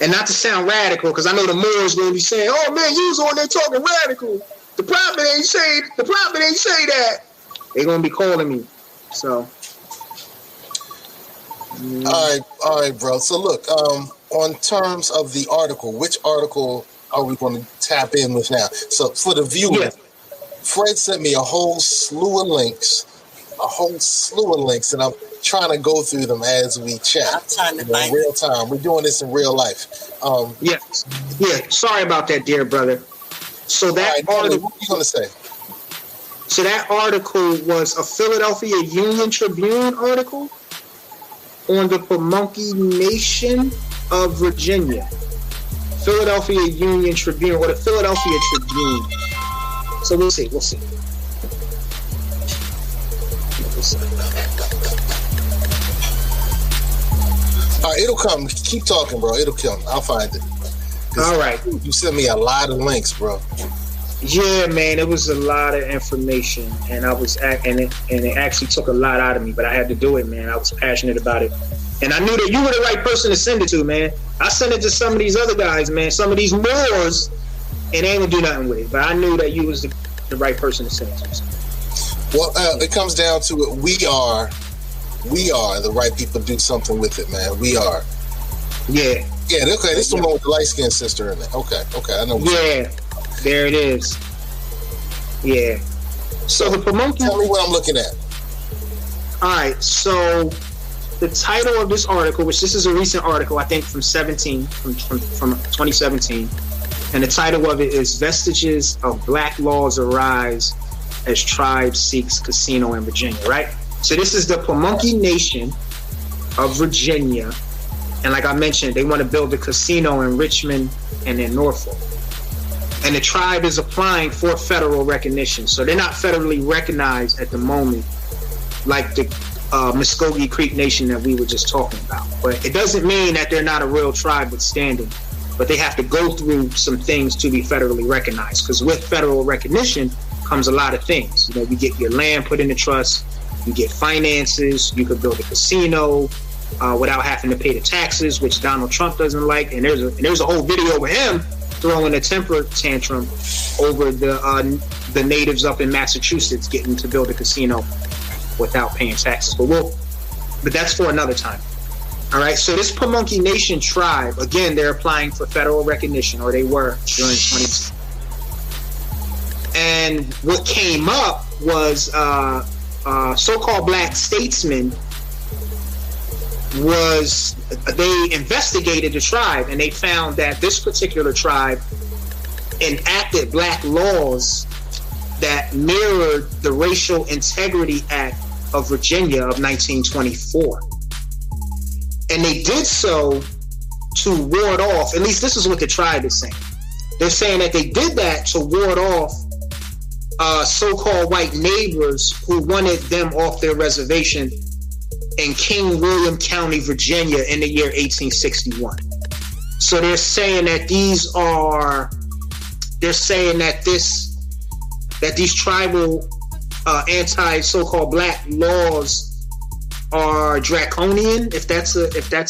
Speaker 3: and not to sound radical, because I know the Moors going to be saying, "Oh man, you was on there talking radical. The prophet ain't say that." They're going to be calling me. So,
Speaker 2: all right, bro. So look, on terms of the article, which article are we going to tap in with now? So for the viewer, Fred sent me a whole slew of links, and I'm trying to go through them as we chat.
Speaker 6: I'm trying to find
Speaker 2: real time. We're doing this in real life.
Speaker 3: Yeah. Sorry about that, dear brother. So that article.
Speaker 2: What are you going to say?
Speaker 3: So that article was a Philadelphia Union Tribune article on the Pamunkey Nation of Virginia. Philadelphia Union Tribune, or the Philadelphia Tribune. So we'll see.
Speaker 2: All right, it'll come. Keep talking, bro. It'll come. I'll find it.
Speaker 3: All right.
Speaker 2: You sent me a lot of links, bro.
Speaker 3: Yeah, man, it was a lot of information, and it actually took a lot out of me, but I had to do it, man. I was passionate about it, and I knew that you were the right person to send it to, man. I sent it to some of these other guys, man, some of these Moors, and they ain't gonna do nothing with it. But I knew that you was the right person to send it to.
Speaker 2: Well, it comes down to it. We are the right people to do something with it, man. We are.
Speaker 3: Yeah.
Speaker 2: Yeah. Okay. This is the one with the light skinned sister in it. Okay. I know.
Speaker 3: Yeah. There it is. Yeah. So the Pamunkey.
Speaker 2: Tell me what I'm looking at.
Speaker 3: All right. So the title of this article, which this is a recent article, I think from 2017, and the title of it is "Vestiges of Black Laws Arise as Tribe Seeks Casino in Virginia." Right. So this is the Pamunkey Nation of Virginia, and like I mentioned, they want to build a casino in Richmond and in Norfolk. And the tribe is applying for federal recognition. So they're not federally recognized at the moment, like the Muskogee Creek Nation that we were just talking about. But it doesn't mean that they're not a real tribe with standing. But they have to go through some things to be federally recognized. Because with federal recognition comes a lot of things. You know, you get your land put in the trust, you get finances, you could build a casino without having to pay the taxes, which Donald Trump doesn't like. And there's a whole video with him throwing a temper tantrum over the natives up in Massachusetts getting to build a casino without paying taxes. But that's for another time. All right. So this Pamunkey Nation tribe, again, they're applying for federal recognition, or they were during 2010. And what came up was so-called black statesmen they investigated the tribe, and they found that this particular tribe enacted black laws that mirrored the Racial Integrity Act of Virginia of 1924. And they did so to ward off, at least this is what the tribe is saying. They're saying that they did that to ward off so-called white neighbors who wanted them off their reservation in King William County, Virginia in the year 1861. So they're saying that these tribal anti-so-called black laws are draconian, if that's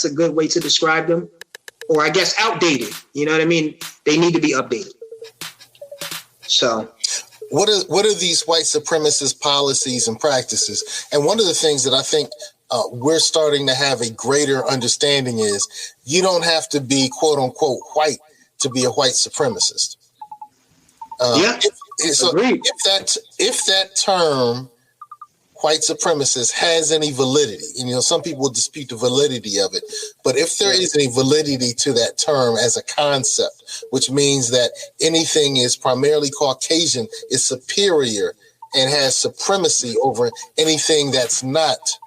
Speaker 3: a good way to describe them, or I guess outdated. You know what I mean? They need to be updated. So
Speaker 2: what are these white supremacist policies and practices? And one of the things that I think we're starting to have a greater understanding is you don't have to be quote unquote white to be a white supremacist. If that term white supremacist has any validity, and some people dispute the validity of it, but if there is any validity to that term as a concept, which means that anything is primarily Caucasian is superior and has supremacy over anything that's not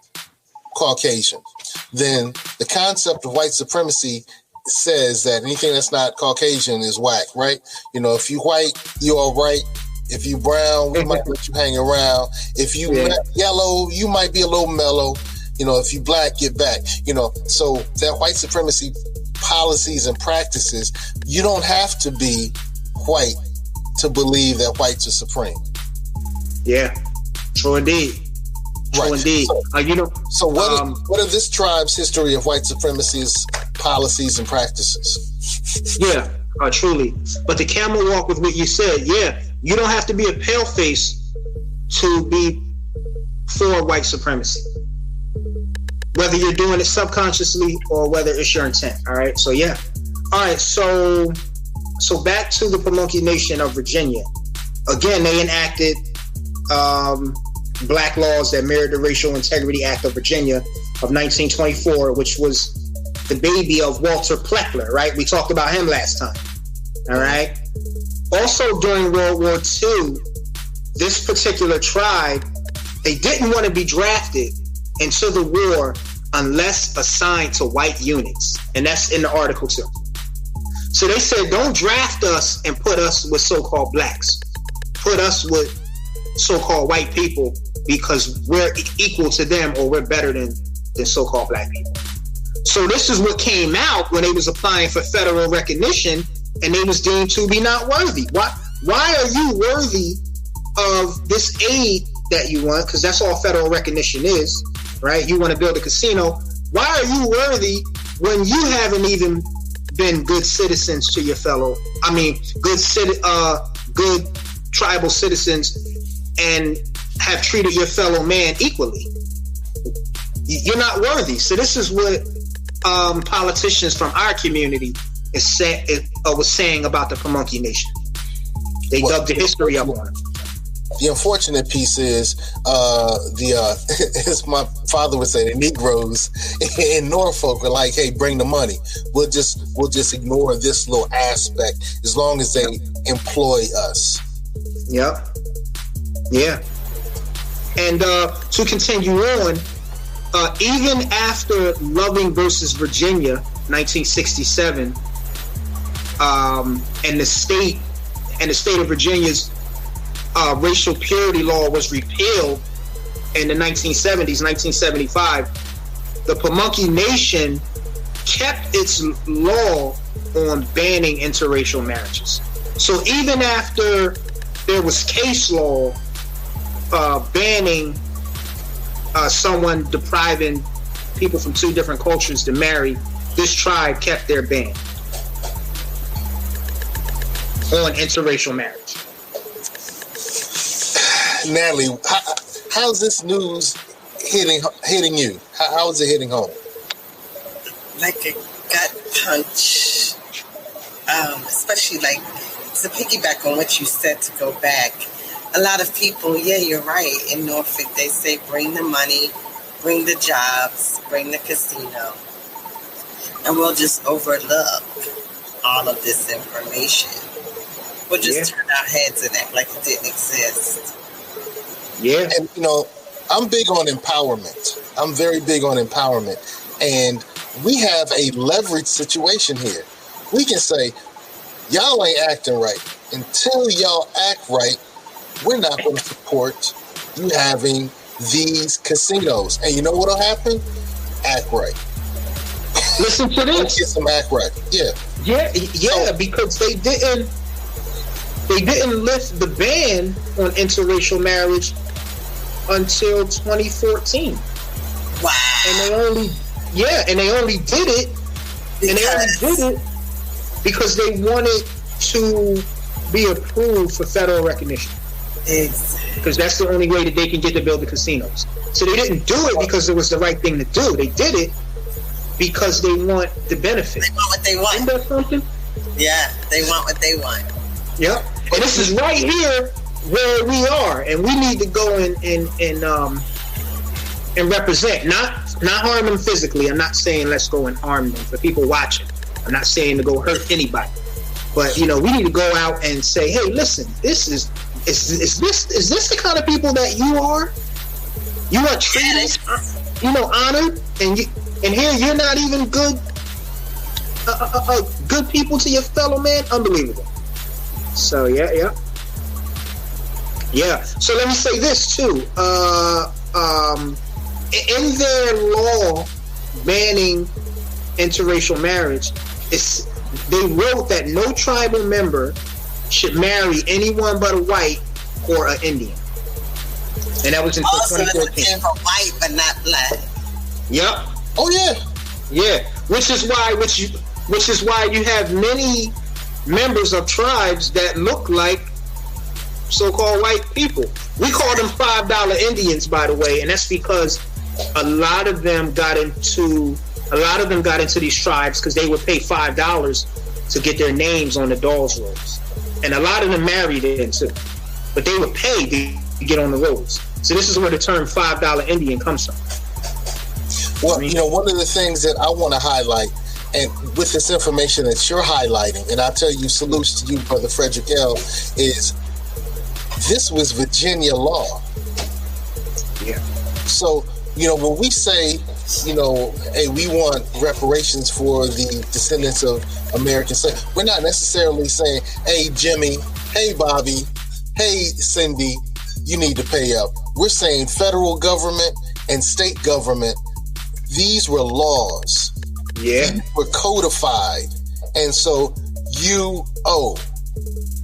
Speaker 2: Caucasian, then the concept of white supremacy says that anything that's not Caucasian is whack, right? If you white, you all right. If you brown, we might let you hang around. If you yellow, you might be a little mellow. If you black, get back. So that white supremacy policies and practices, you don't have to be white to believe that whites are supreme.
Speaker 3: Yeah, true indeed. True indeed.
Speaker 2: So what are this tribe's history of white supremacy's policies and practices?
Speaker 3: Yeah, truly. But the camel walk with what you said, you don't have to be a paleface to be for white supremacy. Whether you're doing it subconsciously or whether it's your intent. All right. So all right. So back to the Pamunkey Nation of Virginia. Again, they enacted black laws that mirrored the Racial Integrity Act of Virginia of 1924, which was the baby of Walter Pleckler, right? We talked about him last time. All right. Also, during World War II, this particular tribe, they didn't want to be drafted into the war unless assigned to white units. And that's in the article too. So they said, don't draft us and put us with so-called blacks. Put us with so-called white people because we're equal to them or we're better than so-called black people. So this is what came out when they was applying for federal recognition, and they was deemed to be not worthy. Why are you worthy of this aid that you want? Because that's all federal recognition is, right? You want to build a casino. Why are you worthy when you haven't even been good citizens to your fellow? I mean, good tribal citizens and have treated your fellow man equally. You're not worthy. So this is what politicians from our community was saying about the Pamunkey Nation. They dug the history up on it.
Speaker 2: the unfortunate piece is as my father would say, the Negroes in Norfolk are like, hey, bring the money. We'll just ignore this little aspect as long as they employ us.
Speaker 3: Yep. Yeah. And to continue on, even after Loving versus Virginia, 1967, and the state of Virginia's racial purity law was repealed in the 1970s, 1975, the Pamunkey Nation kept its law on banning interracial marriages. So even after there was case law banning someone depriving people from two different cultures to marry, this tribe kept their ban on interracial marriage.
Speaker 2: Natalie, how's this news hitting you? How is it hitting home?
Speaker 6: Like a gut punch, especially like to piggyback on what you said, to go back. A lot of people, yeah, you're right. In Norfolk, they say bring the money, bring the jobs, bring the casino, and we'll just overlook all of this information. We'll just turn our heads and act like it didn't exist.
Speaker 3: Yeah.
Speaker 2: And, I'm big on empowerment. I'm very big on empowerment. And we have a leverage situation here. We can say, y'all ain't acting right. Until y'all act right, we're not going to support you having these casinos. And you know what'll happen? Act right.
Speaker 3: Listen to this.
Speaker 2: Get some act right. Yeah.
Speaker 3: Yeah, because they didn't lift the ban on interracial marriage until 2014.
Speaker 6: Wow.
Speaker 3: And they only did it because they wanted to be approved for federal recognition.
Speaker 6: Exactly.
Speaker 3: Because that's the only way that they can get to build the casinos. So they didn't do it because it was the right thing to do. They did it because they want the benefit.
Speaker 6: They want what they want.
Speaker 3: Isn't that something?
Speaker 6: Yeah, they want what they want.
Speaker 3: Yep. And this is right here where we are, and we need to go and represent, not harm them physically. I'm not saying let's go and harm them for people watching. I'm not saying to go hurt anybody, but we need to go out and say, hey, listen, is this the kind of people that you are? You are treated, honored, and here you're not even good people to your fellow man. Unbelievable. So yeah. So let me say this too. In their law banning interracial marriage, they wrote that no tribal member should marry anyone but a white or an Indian, and that was in 2014.
Speaker 6: For white but not black.
Speaker 3: Yep.
Speaker 2: Oh yeah. Which is why you have many members of tribes that look like so-called white people. We call them $5 Indians, by the way, and that's because a lot of them got into these tribes because they would pay $5 to get their names on the dolls' rolls, and a lot of them married in too, but they would pay to get on the rolls. So this is where the term $5 Indian comes from. Well, one of the things that I want to highlight, and with this information that you're highlighting, and I tell you, salutes to you, Brother Frederick L., is this was Virginia law.
Speaker 3: Yeah.
Speaker 2: So, when we say, hey, we want reparations for the descendants of American slaves, we're not necessarily saying, hey, Jimmy, hey, Bobby, hey, Cindy, you need to pay up. We're saying federal government and state government, these were laws.
Speaker 3: Yeah.
Speaker 2: These were codified. And so you owe.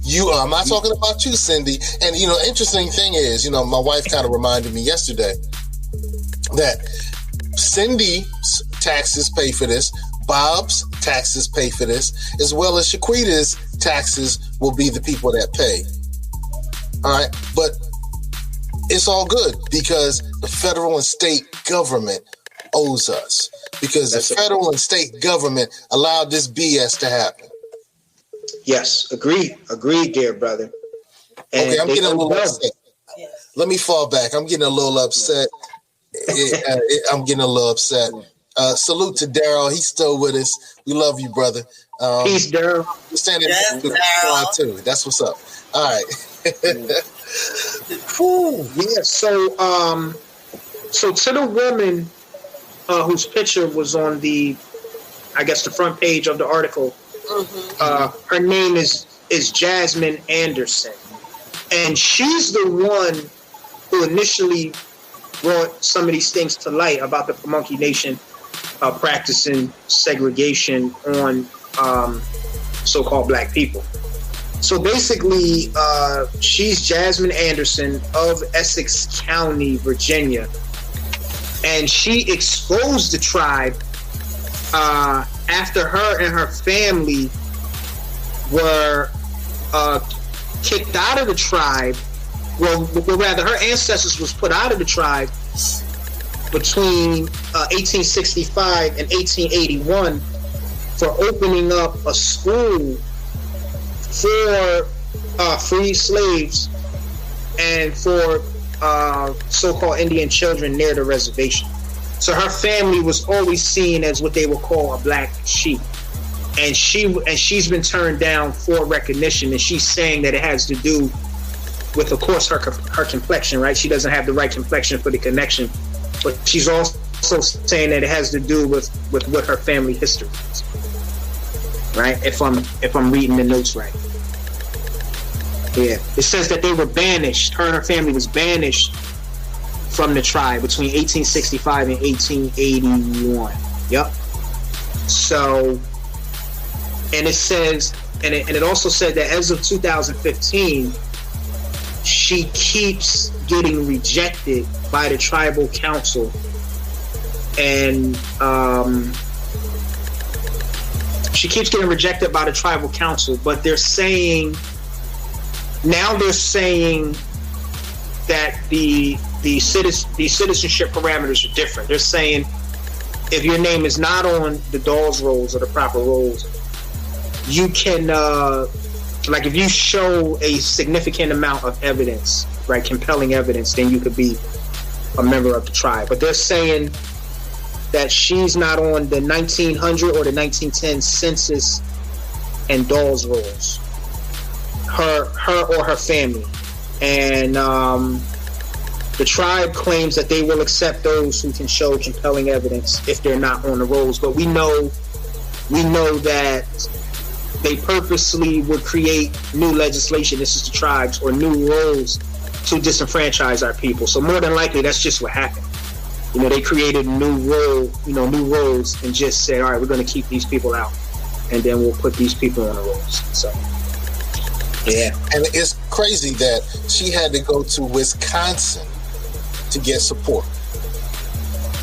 Speaker 2: I'm not talking about you, Cindy. And, interesting thing is, my wife kind of reminded me yesterday that Cindy's taxes pay for this, Bob's taxes pay for this, as well as Shaquita's taxes will be the people that pay. All right? But it's all good because the federal and state government owes us, because the federal and state government allowed this BS to happen.
Speaker 3: Yes, agreed, dear brother. And
Speaker 2: okay, I'm getting a little upset. let me fall back. I'm getting a little upset. I'm getting a little upset. Salute to Daryl. He's still with us. We love you, brother.
Speaker 3: Peace, Daryl.
Speaker 2: We're standing too. That's what's up. All right.
Speaker 3: Yeah. So to the woman whose picture was on the front page of the article, her name is Jasmine Anderson, and she's the one who initially brought some of these things to light about the Pamunkey Nation practicing segregation on so-called black people. So basically, she's Jasmine Anderson of Essex County, Virginia, and she exposed the tribe after her and her family were kicked out of the tribe. Well, rather, her ancestors was put out of the tribe between 1865 and 1881 for opening up a school for free slaves and for so-called Indian children near the reservation. So her family was always seen as what they would call a black sheep, and she's been turned down for recognition. And she's saying that it has to do with, of course, her complexion, right? She doesn't have the right complexion for the connection, but she's also saying that it has to do with what her family history is, right? If I'm reading the notes right. Yeah, it says that they were banished. Her and her family was banished from the tribe between 1865 and 1881. Yep. So, and it says, and it also said that as of 2015, she keeps getting rejected by the tribal council, and she keeps getting rejected by the tribal council. But they're saying that the citizenship parameters are different. They're saying if your name is not on the Dawes rolls or the proper rolls, you can, like, if you show a significant amount of evidence, right, compelling evidence, then you could be a member of the tribe. But they're saying that she's not on the 1900 or the 1910 census and Dawes rolls, her or her family. And the tribe claims that they will accept those who can show compelling evidence if they're not on the rolls. But we know that they purposely would create new legislation, this is the tribes, or new rolls to disenfranchise our people. So more than likely, that's just what happened. You know, they created a new rolls, and just said, all right, we're going to keep these people out, and then we'll put these people on the rolls. So, yeah.
Speaker 2: And it's crazy that she had to go to Wisconsin to get support.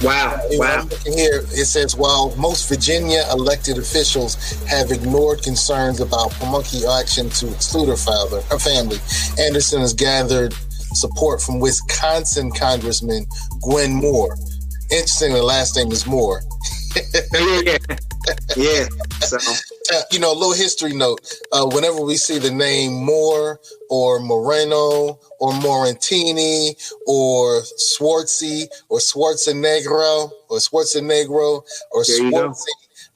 Speaker 3: Wow. Wow.
Speaker 2: Here it says, while most Virginia elected officials have ignored concerns about Pamunkey action to exclude her family, Anderson has gathered support from Wisconsin Congressman Gwen Moore. Interesting, the last name is Moore.
Speaker 3: Yeah. So,
Speaker 2: a little history note. Whenever we see the name Moore or Moreno or Morantini or Swartzy or Schwarzenegro or Swartzy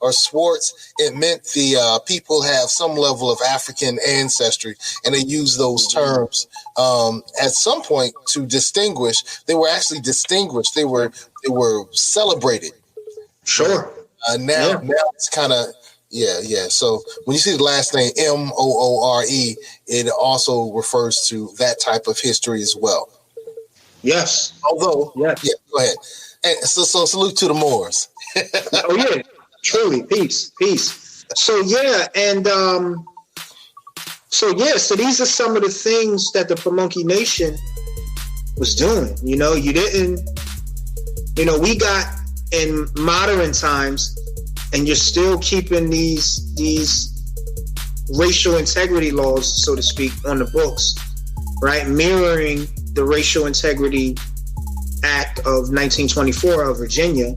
Speaker 2: or Swartz, it meant the people have some level of African ancestry, and they use those terms at some point to distinguish. They were actually distinguished. They were celebrated.
Speaker 3: Sure.
Speaker 2: Now it's kind of So when you see the last name Moore, it also refers to that type of history as well.
Speaker 3: Yes.
Speaker 2: Although, go ahead. And so salute to the Moors.
Speaker 3: Oh yeah, truly, peace. So so these are some of the things that the Pamunkey Nation was doing. We got in modern times, and you're still keeping these racial integrity laws, so to speak, on the books, right? Mirroring the Racial Integrity Act of 1924 of Virginia,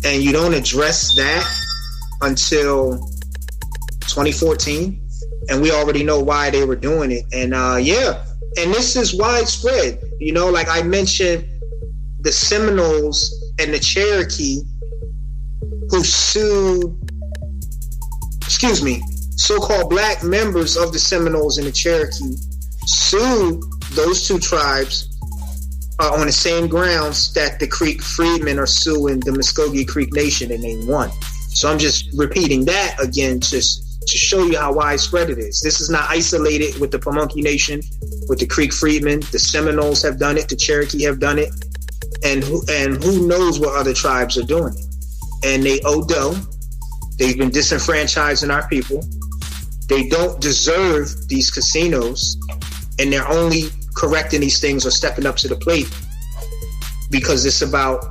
Speaker 3: and you don't address that until 2014, and we already know why they were doing it. And and this is widespread. You know, like I mentioned, the Seminoles and the Cherokee who sued, so-called black members of the Seminoles and the Cherokee sued those two tribes on the same grounds that the Creek Freedmen are suing the Muskogee Creek Nation, and they won. So I'm just repeating that again to show you how widespread it is. This is not isolated with the Pamunkey Nation, with the Creek Freedmen. The Seminoles have done it, the Cherokee have done it, and who knows what other tribes are doing it. And they owe dough. They've been disenfranchising our people. They don't deserve these casinos, and they're only correcting these things or stepping up to the plate because it's about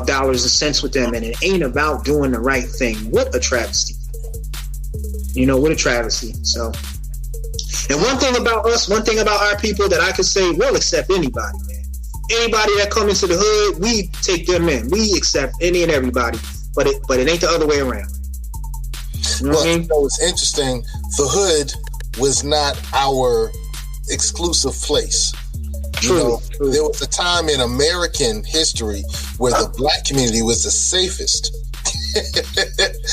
Speaker 3: dollars and cents with them, and it ain't about doing the right thing. What a travesty. You know, what a travesty. So, and one thing about us, one thing about our people that I could say, we'll accept anybody, man. Anybody that come into the hood, we take them in. We accept any and everybody, but it ain't the other way around. You know what I mean?
Speaker 2: You know, it's interesting. The hood was not our exclusive place. True. There was a time in American history where the black community was the safest.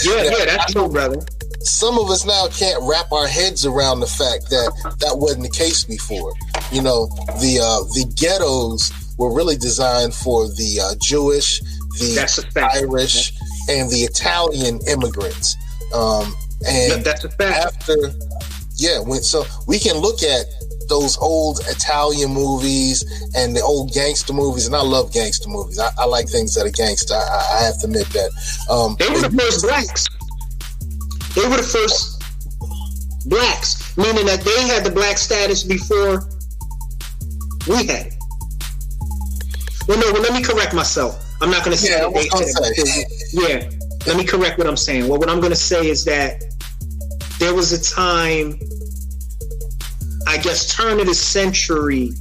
Speaker 3: Yeah, that's true, brother.
Speaker 2: Some of us now can't wrap our heads around the fact that wasn't the case before. You know, the ghettos were really designed for the Jewish, the Irish, and the Italian immigrants. And
Speaker 3: that's a fact.
Speaker 2: So we can look at those old Italian movies and the old gangster movies, and I love gangster movies. I like things that are gangster. I have to admit that.
Speaker 3: They were the first blacks. They were the first blacks, meaning that they had the black status before we had it. Well, let me correct myself. I'm not going to say that they had it. Let me correct what I'm saying. Well, what I'm going to say is that there was a time, I guess, turn of the century,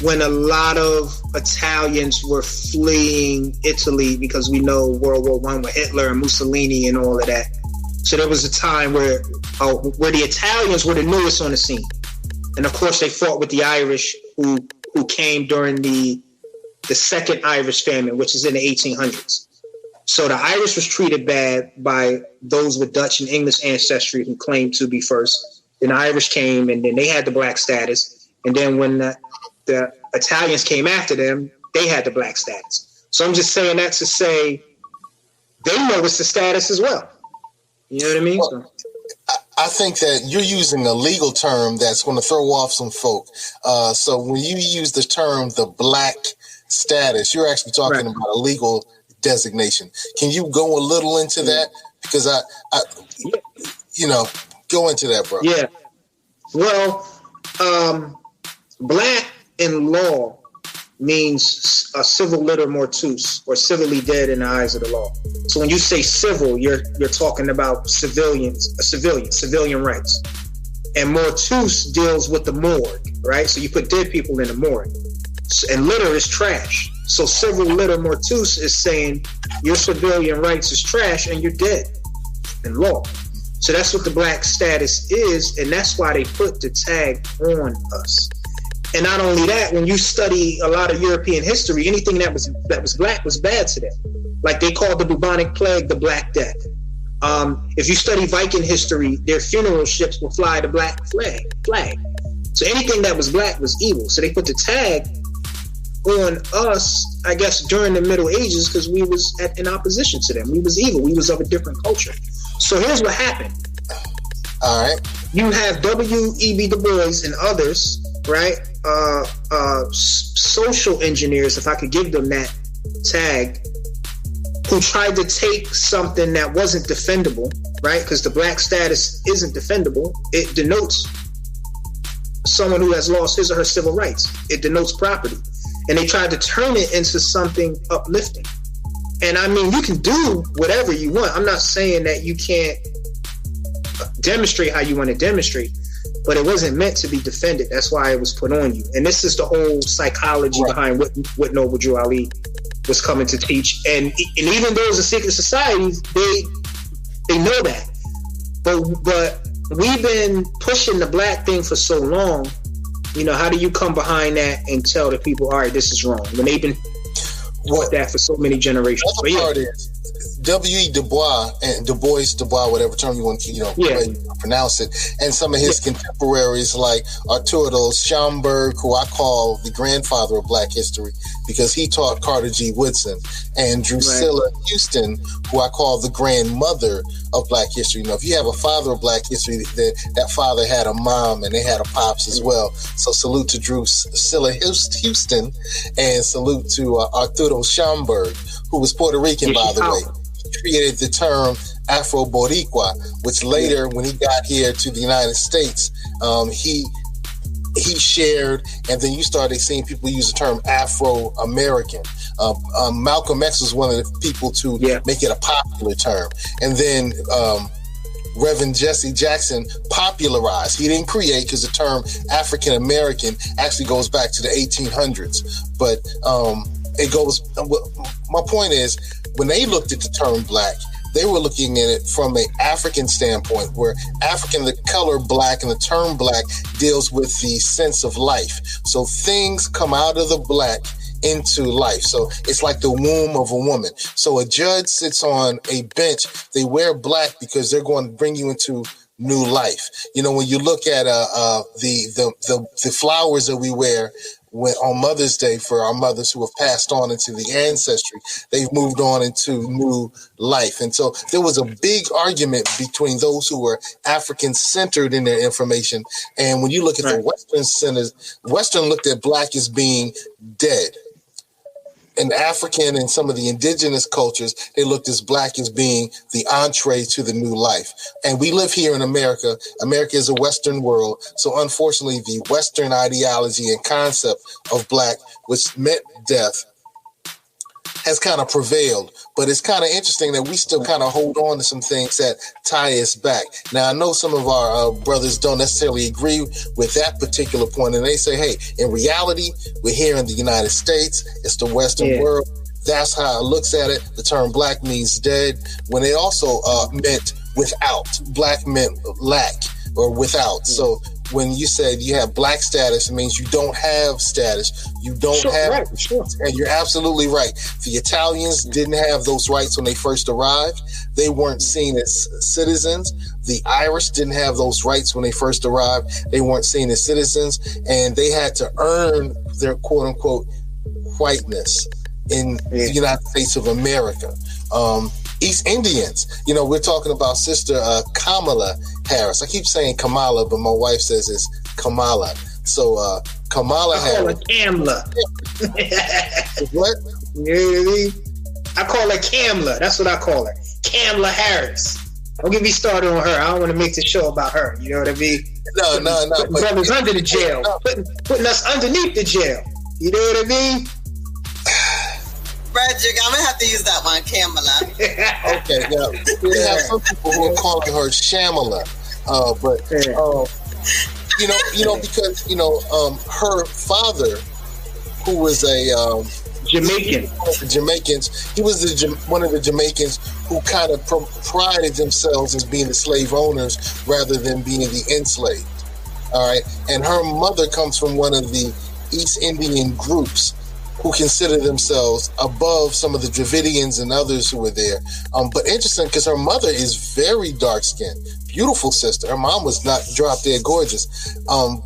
Speaker 3: when a lot of Italians were fleeing Italy because we know World War I with Hitler and Mussolini and all of that. So there was a time where the Italians were the newest on the scene. And of course they fought with the Irish who came during the second Irish famine, which is in the 1800s. So the Irish was treated bad by those with Dutch and English ancestry who claimed to be first. Then the Irish came, and then they had the black status. And then when the Italians came after them, they had the black status. So I'm just saying that to say they know it's the status as well. You know what I mean?
Speaker 2: Well, I think that you're using a legal term that's going to throw off some folk. So when you use the term the black status, you're actually talking about a legal designation. Can you go a little into that? Because I go into that, bro.
Speaker 3: Yeah. Well, black in law means a civil liter mortuus, or civilly dead in the eyes of the law. So when you say civil, you're talking about civilian rights. And mortuus deals with the morgue, right? So you put dead people in the morgue. And litter is trash. So civil liter mortuus is saying your civilian rights is trash and you're dead in law. So that's what the black status is, and that's why they put the tag on us. And not only that, when you study a lot of European history, anything that was black was bad to them. Like they called the bubonic plague the Black Death. If you study Viking history, their funeral ships will fly the black flag. So anything that was black was evil. So they put the tag on us, I guess, during the Middle Ages because we was in opposition to them. We was evil. We was of a different culture. So here's what happened.
Speaker 2: All right.
Speaker 3: You have W.E.B. Du Bois and others, right? Social engineers, if I could give them that tag, who tried to take something that wasn't defendable, right? Because the black status isn't defendable. It denotes someone who has lost his or her civil rights. It denotes property. And they tried to turn it into something uplifting. And I mean, you can do whatever you want. I'm not saying that you can't demonstrate how you want to demonstrate, but it wasn't meant to be defended. That's why it was put on you. And this is the whole psychology behind what Noble Drew Ali was coming to teach. And even those in secret societies, they know that. But we've been pushing the black thing for so long How do you come behind that and tell the people, all right, this is wrong, when they've been taught that for so many generations?
Speaker 2: The other part is W.E. Du Bois, whatever term you want to pronounce it, and some of his contemporaries like Arturo Schomburg, who I call the grandfather of Black history because he taught Carter G. Woodson, and Drusilla Houston, who I call the grandmother of Black history. If you have a father of Black history, then that father had a mom and they had a pops as well. So salute to Drusilla Houston, and salute to Arturo Schomburg, who was Puerto Rican, by the way. Created the term Afro-Boricua, which later, when he got here to the United States, he shared, and then you started seeing people use the term Afro-American. Malcolm X was one of the people to make it a popular term. And then Reverend Jesse Jackson popularized. He didn't create, because the term African-American actually goes back to the 1800s. But it goes, my point is, when they looked at the term Black, they were looking at it from an African standpoint, where African, the color Black, and the term Black deals with the sense of life. So things come out of the Black into life. So it's like the womb of a woman. So a judge sits on a bench, they wear black because they're going to bring you into new life. When you look at the flowers that we wear on Mother's Day for our mothers who have passed on into the ancestry, they've moved on into new life. And so there was a big argument between those who were African-centered in their information. And when you look at the Western centers, Western looked at Black as being dead. And African and some of the indigenous cultures, they looked as Black as being the entree to the new life. And we live here in America. America is a Western world. So unfortunately, the Western ideology and concept of Black, which meant death, has kind of prevailed. But it's kind of interesting that we still kind of hold on to some things that tie us back. Now, I know some of our brothers don't necessarily agree with that particular point, and they say, hey, in reality, we're here in the United States. It's the Western world. That's how it looks at it. The term Black means dead, when it also meant without. Black meant lack or without. So when you said you have Black status, it means you don't have status. You don't have, and you're absolutely right. The Italians didn't have those rights when they first arrived. They weren't seen as citizens. The Irish didn't have those rights when they first arrived. They weren't seen as citizens, and they had to earn their quote unquote whiteness in the United States of America. East Indians, we're talking about Sister Kamala Harris. I keep saying Kamala, but my wife says it's Kamala. So Kamala Harris.
Speaker 3: I call her Kamala.
Speaker 2: What?
Speaker 3: You know what I mean? I call her Kamala. That's what I call her. Kamala Harris. Don't get me started on her. I don't want to make the show about her. You know what I mean?
Speaker 2: No.
Speaker 3: Putting brothers under the jail. Putting us underneath the jail. You know what I mean?
Speaker 6: Frederick, I'm gonna have to use that one, Kamala.
Speaker 2: Okay, now we have some people who are calling her Shamala, because her father, who was a
Speaker 3: Jamaican,
Speaker 2: Jamaicans, he was one of the Jamaicans who kind of prided themselves as being the slave owners rather than being the enslaved. All right, and her mother comes from one of the East Indian groups who consider themselves above some of the Dravidians and others who were there. But interesting, because her mother is very dark-skinned, beautiful sister. Her mom was not drop-dead gorgeous,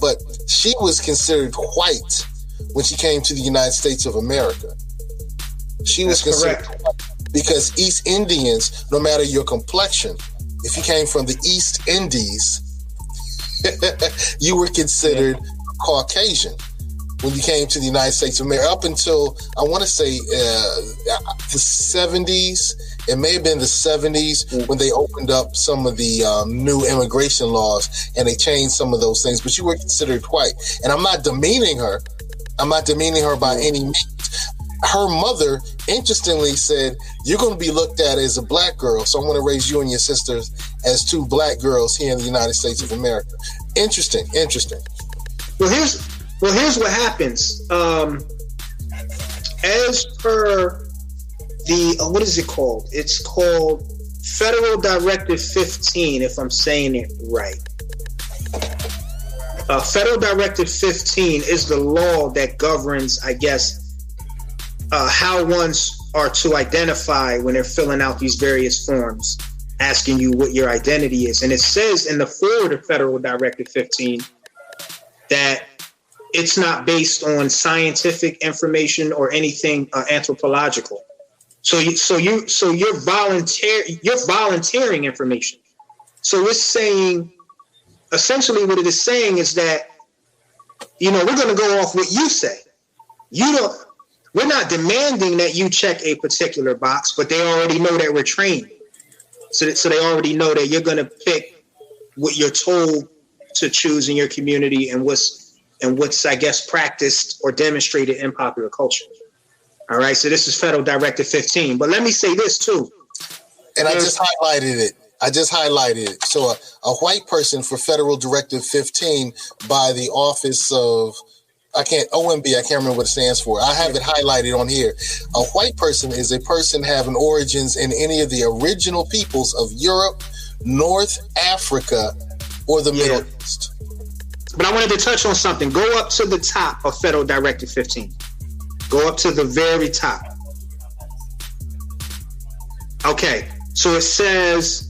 Speaker 2: but she was considered white when she came to the United States of America. She was considered white because East Indians, no matter your complexion, if you came from the East Indies, you were considered Caucasian when you came to the United States of America, up until, I want to say, the 70s. It may have been the 70s when they opened up some of the new immigration laws and they changed some of those things. But you were considered white. And I'm not demeaning her. I'm not demeaning her by any means. Her mother, interestingly, said, you're going to be looked at as a Black girl, so I'm going to raise you and your sisters as two Black girls here in the United States of America. Interesting.
Speaker 3: Well, here's what happens. As per the, what is it called? It's called Federal Directive 15, if I'm saying it right. Federal Directive 15 is the law that governs, I guess, how ones are to identify when they're filling out these various forms, asking you what your identity is. And it says in the forward of Federal Directive 15 that it's not based on scientific information or anything anthropological. So you're volunteering information. So it's saying, essentially what it is saying is that, we're going to go off what you say. We're not demanding that you check a particular box, but they already know that we're trained. So they already know that you're going to pick what you're told to choose in your community and what's, I guess, practiced or demonstrated in popular culture. All right. So this is Federal Directive 15. But let me say this too.
Speaker 2: And I just highlighted it. So a white person for Federal Directive 15 by the Office of, I can't remember what it stands for. I have it highlighted on here. A white person is a person having origins in any of the original peoples of Europe, North Africa, or the Middle East.
Speaker 3: But I wanted to touch on something. Go up to the top of Federal Directive 15. Go up to the very top. Okay, so it says,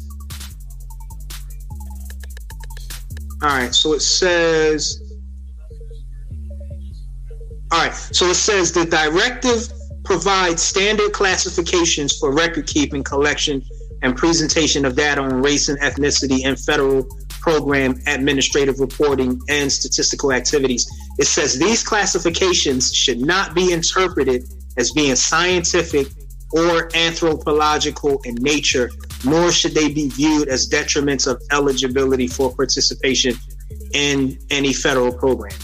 Speaker 3: the directive provides standard classifications for record keeping, collection, and presentation of data on race and ethnicity in federal program, administrative reporting, and statistical activities. It says these classifications should not be interpreted as being scientific or anthropological in nature, nor should they be viewed as detriments of eligibility for participation in any federal program.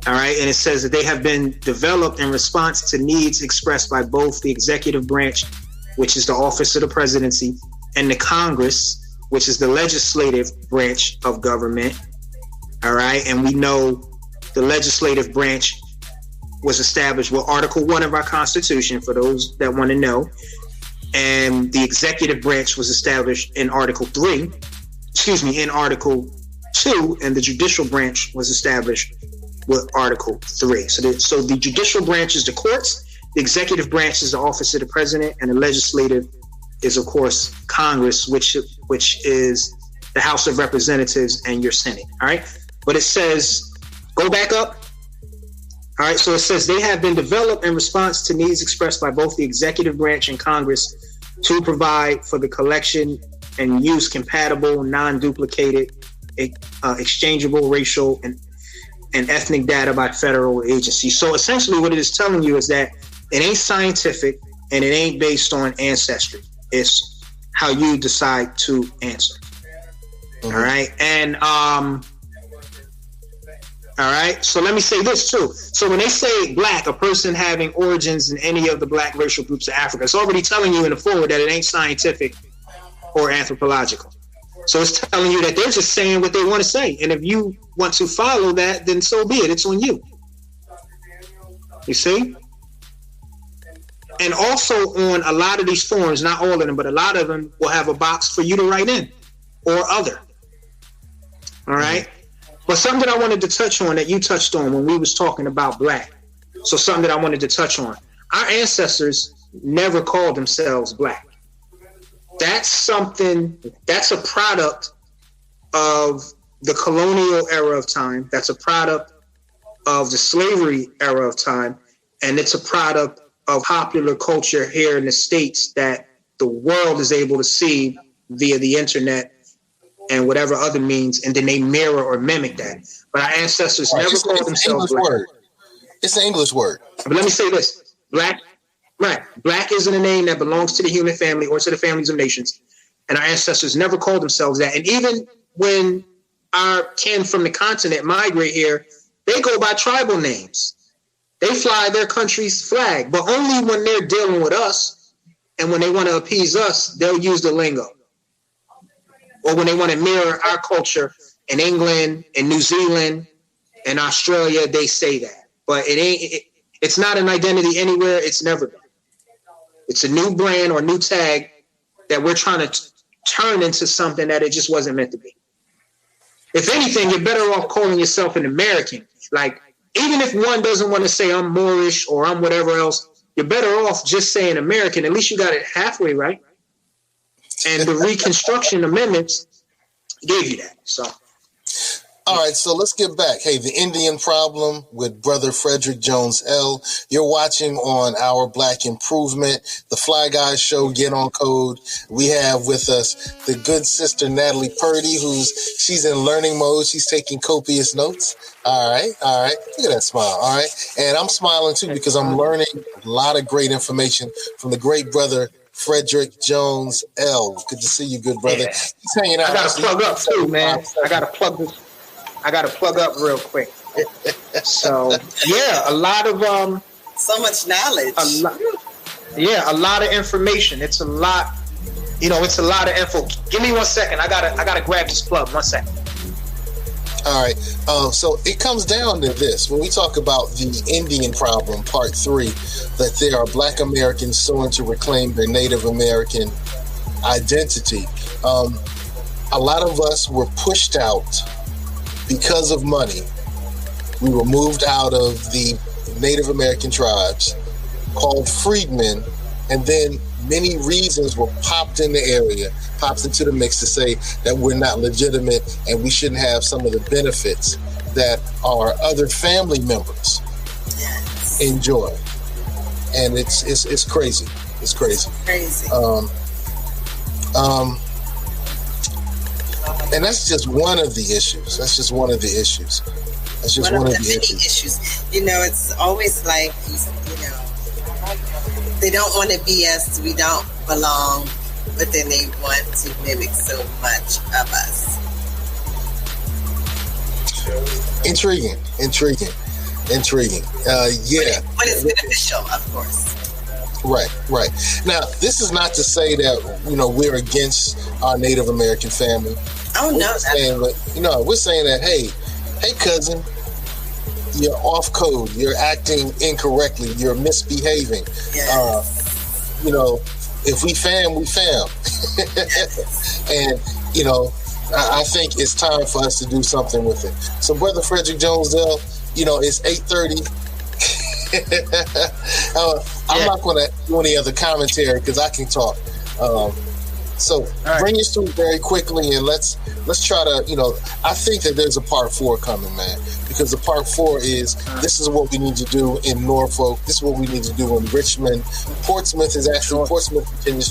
Speaker 3: All right. And it says that they have been developed in response to needs expressed by both the executive branch, which is the office of the presidency, and the Congress, which is the legislative branch of government. All right. And we know the legislative branch was established with Article 1 of our Constitution, for those that want to know. And the executive branch was established in Article 2, and the judicial branch was established with Article 3. So the judicial branch is the courts, the executive branch is the office of the president, and the legislative is, of course, Congress, which is the House of Representatives and your Senate. All right. But it says, go back up. All right. So it says they have been developed in response to needs expressed by both the executive branch and Congress to provide for the collection and use compatible, non-duplicated, exchangeable racial and ethnic data by federal agencies. So essentially what it is telling you is that it ain't scientific and it ain't based on ancestry. It's how you decide to answer. Mm-hmm. All right. And all right. So let me say this too. So when they say black, a person having origins in any of the black racial groups of Africa, it's already telling you in the forward that it ain't scientific or anthropological. So it's telling you that they're just saying what they want to say. And if you want to follow that, then so be it. It's on you. You see? And also on a lot of these forms, not all of them, but a lot of them will have a box for you to write in or other. All right? But something that I wanted to touch on that you touched on when we was talking about black. So something that I wanted to touch on. Our ancestors never called themselves black. That's a product of the colonial era of time. That's a product of the slavery era of time. And it's a product of popular culture here in the States that the world is able to see via the internet and whatever other means, and then they mirror or mimic that. But our ancestors never called themselves black.
Speaker 2: It's an English word.
Speaker 3: But let me say this. Black isn't a name that belongs to the human family or to the families of nations. And our ancestors never called themselves that. And even when our kin from the continent migrate here, they go by tribal names. They fly their country's flag, but only when they're dealing with us and when they want to appease us, they'll use the lingo. Or when they want to mirror our culture in England, in New Zealand, in Australia, they say that. But it's not an identity anywhere. It's never been. It's a new brand or new tag that we're trying to turn into something that it just wasn't meant to be. if anything, you're better off calling yourself an American. Like, even if one doesn't want to say I'm Moorish or I'm whatever else, you're better off just saying American. At least you got it halfway right. And the Reconstruction Amendments gave you that. So,
Speaker 2: all right, so let's get back. Hey, the Indian problem with Brother Frederick Jones L. You're watching on Our Black Improvement, the Fly Guys Show, Get On Code. We have with us the good sister Natalie Purdy, she's in learning mode. She's taking copious notes. All right. Look at that smile. All right. And I'm smiling too because I'm learning a lot of great information from the great brother Frederick Jones L. Good to see you, good brother.
Speaker 3: Yeah.
Speaker 2: He's hanging out.
Speaker 3: I got to plug up too, man. I got to plug up real quick. So, yeah, a lot of
Speaker 6: so much knowledge.
Speaker 3: A lot of information. It's a lot. It's a lot of info. Give me 1 second. I gotta grab this plug. 1 second.
Speaker 2: All right. So it comes down to this. When we talk about the Indian problem, part 3, that there are Black Americans suing to reclaim their Native American identity. A lot of us were pushed out because of money. We were moved out of the Native American tribes, called freedmen, and then many reasons were popped into the mix to say that we're not legitimate and we shouldn't have some of the benefits that our other family members enjoy. And it's crazy. It's crazy. And that's just one of the issues.
Speaker 6: It's always like, they don't want to be us. We don't belong, but then they want to mimic so much of us.
Speaker 2: Intriguing. Yeah.
Speaker 6: But it's beneficial, of course.
Speaker 2: Right. Now, this is not to say that, we're against our Native American family.
Speaker 6: Oh, no.
Speaker 2: We're saying that, hey, cousin, you're off code. You're acting incorrectly. You're misbehaving.
Speaker 6: Yes.
Speaker 2: If we fam, we fam. And, I think it's time for us to do something with it. So, Brother Frederick Jones L., it's 8:30. I'm not going to do any other commentary because I can talk. So bring us through very quickly, and let's try to, I think that there's a part 4 coming, man, because the part 4 is this is what we need to do in Norfolk. This is what we need to do in Richmond. Portsmouth is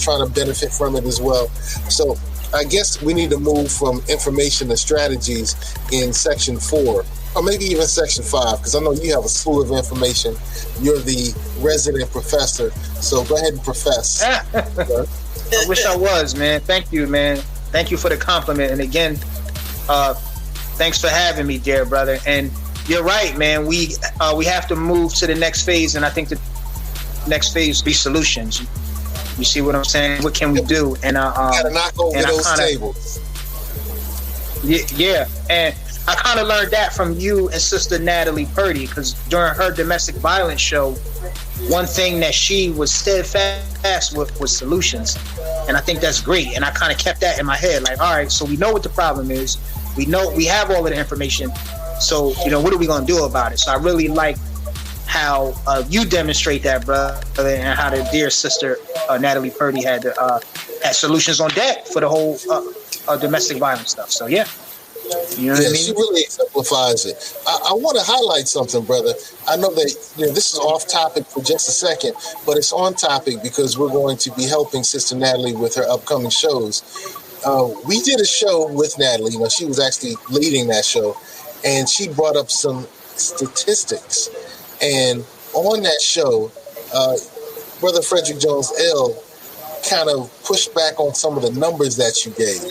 Speaker 2: trying to benefit from it as well. So I guess we need to move from information and strategies in section 4, or maybe even section 5, because I know you have a slew of information. You're the resident professor, so go ahead and profess.
Speaker 3: I wish I was, man. Thank you, man. Thank you for the compliment. And again, thanks for having me, dear brother. And you're right, man. We have to move to the next phase, and I think the next phase be solutions. You see what I'm saying? What can we do? And
Speaker 2: gotta knock over those tables.
Speaker 3: Yeah, and I kind of learned that from you and Sister Natalie Purdy, because during her domestic violence show, one thing that she was steadfast with was solutions. And I think that's great. And I kind of kept that in my head. Like, all right, so we know what the problem is. We know we have all of the information. So, what are we going to do about it? So I really like how you demonstrate that, brother, and how the dear sister Natalie Purdy had solutions on deck for the whole domestic violence stuff. So, yeah. You know what I mean?
Speaker 2: She really exemplifies it. I want to highlight something, brother. I know that this is off topic for just a second, but it's on topic because we're going to be helping Sister Natalie with her upcoming shows. We did a show with Natalie. She was actually leading that show, and she brought up some statistics. And on that show, Brother Frederick Jones L. kind of pushed back on some of the numbers that you gave.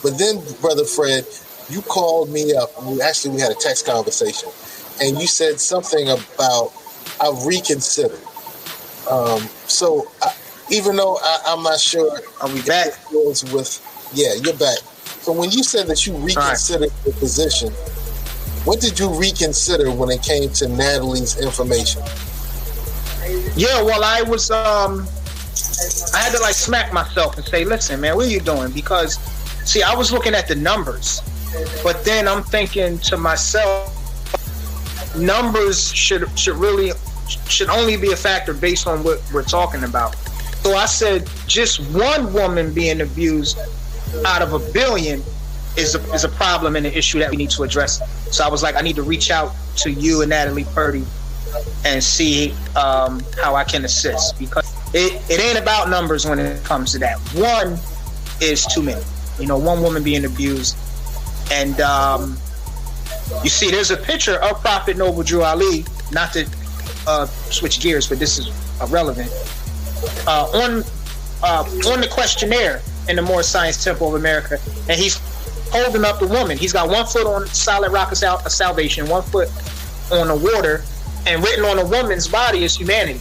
Speaker 2: But then, Brother Fred, you called me up. We had a text conversation, and you said something about I've reconsidered. So even though I'm not sure,
Speaker 3: are we back?
Speaker 2: Yeah, you're back. So when you said that you reconsidered the position, what did you reconsider when it came to Natalie's information?
Speaker 3: Yeah, well, I was I had to smack myself and say, listen, man, what are you doing? Because, see, I was looking at the numbers, But then I'm thinking to myself, numbers should only be a factor based on what we're talking about. So I said, just one woman being abused out of 1 billion is a problem and an issue that we need to address. So I was like, I need to reach out to you and Natalie Purdy and see how I can assist, because it ain't about numbers when it comes to that. One is too many. One woman being abused. And you see, there's a picture of Prophet Noble Drew Ali, not to switch gears, but this is relevant. On the questionnaire in the Moorish Science Temple of America, and he's holding up the woman. He's got 1 foot on solid rock of salvation, 1 foot on the water, and written on a woman's body is humanity.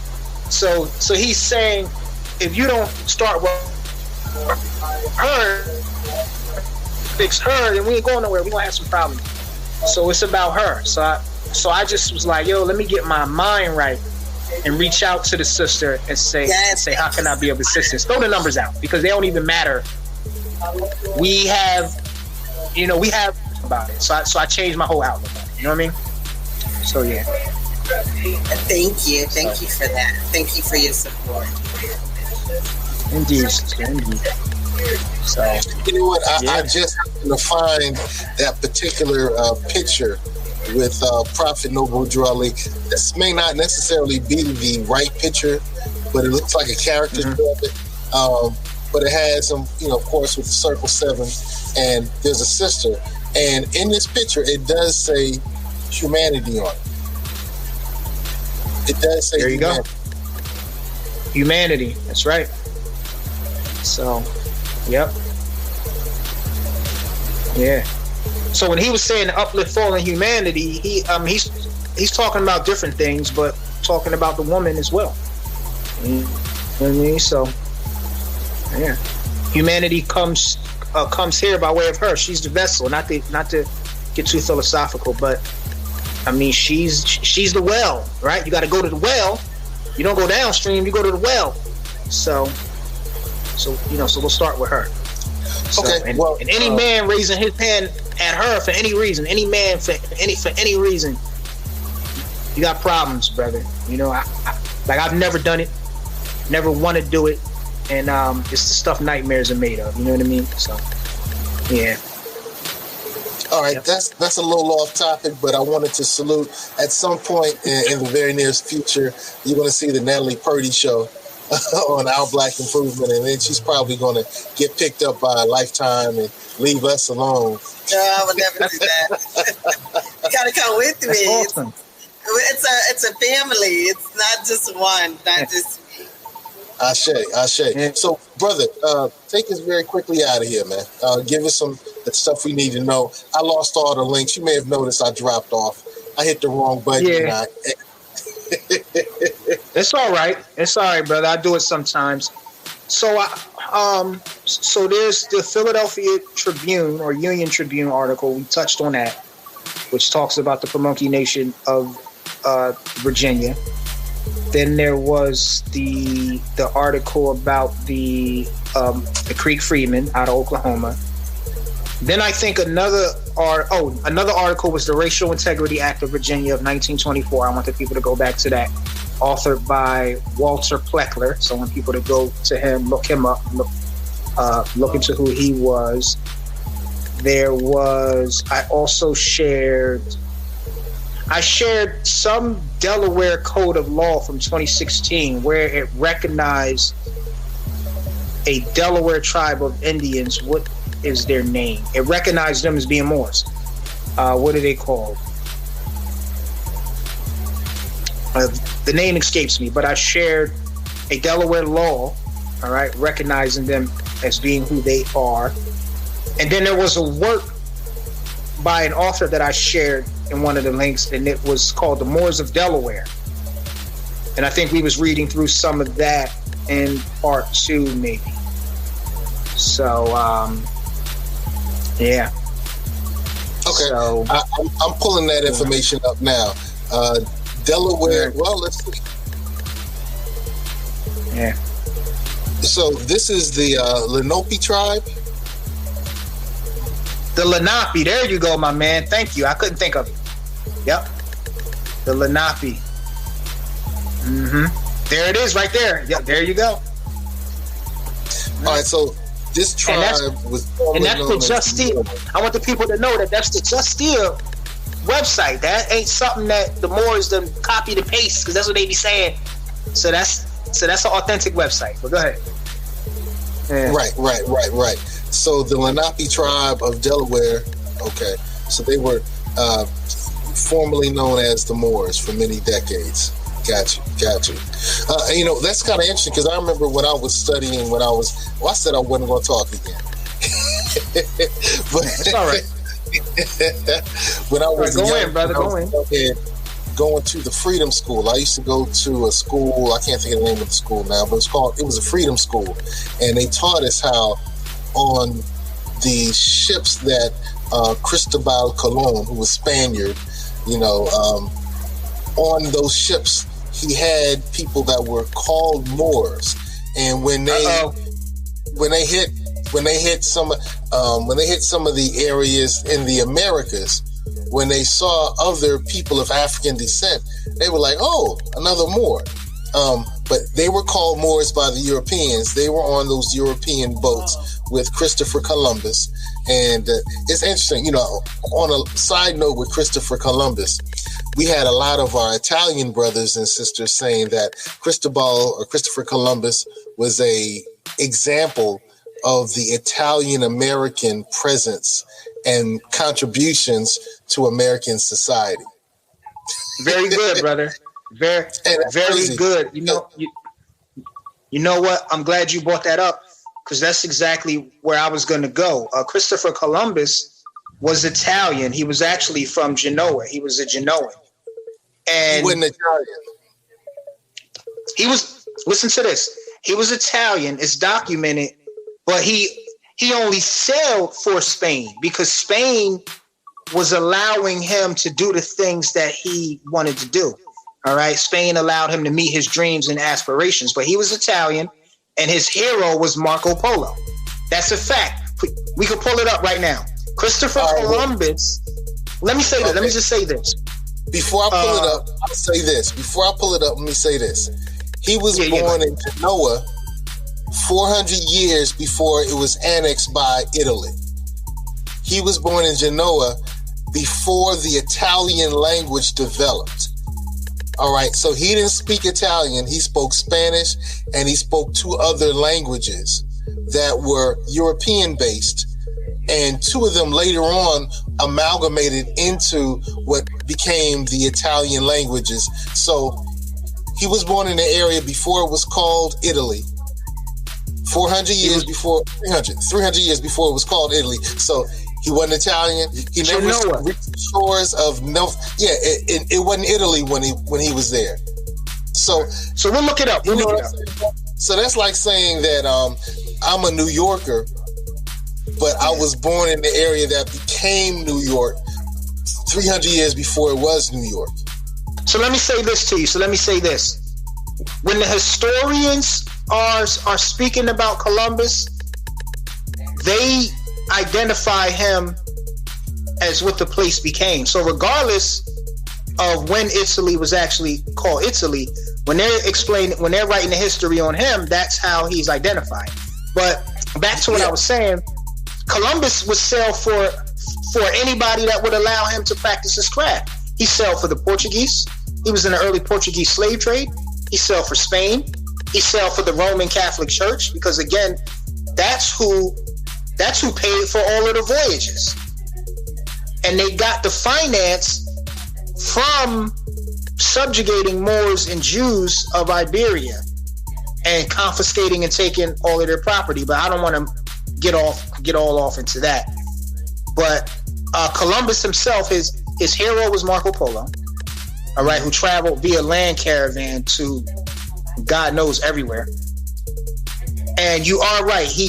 Speaker 3: So he's saying, if you don't start with her, fix her, then we ain't going nowhere. We're gonna have some problems. So it's about her. So I just was like, yo, let me get my mind right and reach out to the sister and say, how can I be of assistance? Throw the numbers out, because they don't even matter. We have about it. So I changed my whole outlook on it. You know what I mean? So yeah.
Speaker 6: Thank you for that. Thank you for your support.
Speaker 3: Indeed. So
Speaker 2: you know what? I just happened to find that particular picture with Prophet Noble Drew Ali. This may not necessarily be the right picture, but it looks like a character of it. But it has some, of course, with the circle 7, and there's a sister. And in this picture, it does say humanity on it. It does say
Speaker 3: there you humanity. Go. Humanity. That's right. So, yep. Yeah. So when he was saying uplift fallen humanity, he's talking about different things, but talking about the woman as well. You know what I mean? So, yeah. Humanity comes here by way of her. She's the vessel. Not to get too philosophical, but I mean, she's the well, right? You got to go to the well. You don't go downstream. You go to the well. So we'll start with her. So,
Speaker 2: okay.
Speaker 3: And any man raising his hand at her for any reason, any man for any reason, you got problems, brother. I've never done it, never want to do it, and it's the stuff nightmares are made of. You know what I mean? So, yeah.
Speaker 2: All right, that's a little off topic, but I wanted to salute. At some point in the very near future, you're going to see the Natalie Purdy show on Our Black Improvement, and then she's probably going to get picked up by Lifetime and leave us alone.
Speaker 6: No, I would never do that. You got to come with me.
Speaker 3: Awesome.
Speaker 6: It's a family. It's not just one. Not just me.
Speaker 2: Ashe.
Speaker 3: Yeah.
Speaker 2: So, brother, take us very quickly out of here, man. Give us the stuff we need to know. I lost all the links. You may have noticed I dropped off. I hit the wrong button.
Speaker 3: Yeah. It's all right. It's all right, brother. I do it sometimes. So, so there's the Philadelphia Tribune or Union Tribune article. We touched on that, which talks about the Pamunkey Nation of Virginia. Then there was the article about the Creek Freedmen out of Oklahoma. Then I think another article was the Racial Integrity Act of Virginia of 1924. I want the people to go back to that. Authored by Walter Pleckler. So I want people to go to him, look him up, look into who he was. I shared some Delaware Code of Law from 2016 where it recognized a Delaware tribe of Indians. What is their name? It recognized them as being Moors. What are they called? The name escapes me, but I shared a Delaware law, all right, recognizing them as being who they are. And then there was a work by an author that I shared in one of the links, and it was called The Moors of Delaware. And I think we was reading through some of that in part 2, maybe. So, yeah.
Speaker 2: Okay.
Speaker 3: So,
Speaker 2: I'm pulling that information up now. Delaware, well, let's see.
Speaker 3: Yeah.
Speaker 2: So this is the Lenape tribe?
Speaker 3: The Lenape. There you go, my man. Thank you. I couldn't think of it. Yep. The Lenape. There it is right there. Yep, there you go.
Speaker 2: All right, so this tribe was formerly
Speaker 3: that's
Speaker 2: known
Speaker 3: the Just Steel. I want the people to know that that's the Just Steel website. That ain't something that the Moors done copy to paste, because that's what they be saying. So that's an authentic website. But go ahead. Yeah.
Speaker 2: Right. So the Lenape tribe of Delaware, okay, so they were formerly known as the Moors for many decades. Got you. You know, that's kind of interesting, because I remember when I was studying, I said I wasn't going to talk again. But
Speaker 3: it's all right.
Speaker 2: When I was
Speaker 3: going
Speaker 2: to the Freedom School, I used to go to a school, I can't think of the name of the school now, but it was a Freedom School, and they taught us how on the ships that Cristobal Colon, who was Spaniard, you know, on those ships, he had people that were called Moors, and when they hit some of the areas in the Americas, when they saw other people of African descent, they were like, "Oh, another Moor." But they were called Moors by the Europeans. They were on those European boats with Christopher Columbus, and it's interesting. You know, on a side note with Christopher Columbus, we had a lot of our Italian brothers and sisters saying that Christopher Columbus was a example of the Italian American presence and contributions to American society.
Speaker 3: Very good, brother. Very good. You know what? I'm glad you brought that up, because that's exactly where I was going to go. Christopher Columbus was Italian. He was actually from Genoa. He was a Genoan. And
Speaker 2: he wasn't Italian.
Speaker 3: He was, listen to this. He was Italian. It's documented, but he only sailed for Spain because Spain was allowing him to do the things that he wanted to do. All right. Spain allowed him to meet his dreams and aspirations, but he was Italian, and his hero was Marco Polo. That's a fact. We could pull it up right now. Christopher Columbus. Let me say this. Let me just say this.
Speaker 2: Before I pull it up, I'll say this. Before I pull it up, let me say this. He was born in Genoa 400 years before it was annexed by Italy. He was born in Genoa before the Italian language developed. All right, so he didn't speak Italian. He spoke Spanish, and he spoke two other languages that were European-based, and two of them later on amalgamated into what became the Italian languages. So he was born in an area before it was called Italy. 300 years before it was called Italy. So he wasn't Italian. He never reached the shores of it wasn't Italy when he was there. So
Speaker 3: we'll look it up.
Speaker 2: So that's like saying that I'm a New Yorker, but I was born in the area that became New York 300 years before it was New York.
Speaker 3: So let me say this to you. When the historians are speaking about Columbus, they identify him as what the place became. So regardless of when Italy was actually called Italy, when they're writing the history on him, that's how he's identified. But back to what I was saying, Columbus would sell for anybody that would allow him to practice his craft. He sold for the Portuguese. He was in the early Portuguese slave trade. He sold for Spain. He sold for the Roman Catholic Church, because again, that's who paid for all of the voyages. And they got the finance from subjugating Moors and Jews of Iberia and confiscating and taking all of their property. But I don't want to get all off into that. But Columbus himself, his hero was Marco Polo, all right, who traveled via land caravan to God knows everywhere. And you are right. He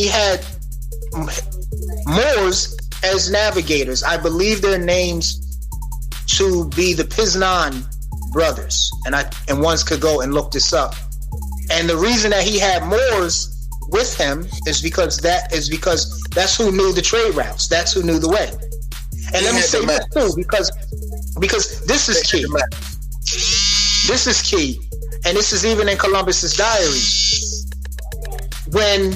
Speaker 3: had Moors as navigators. I believe their names to be the Piznan brothers. And ones could go and look this up. And the reason that he had Moors
Speaker 7: with him is because that's who knew the trade routes. That's who knew the way. And let me say this too, because this is key. This is key, and this is even in Columbus's diary. When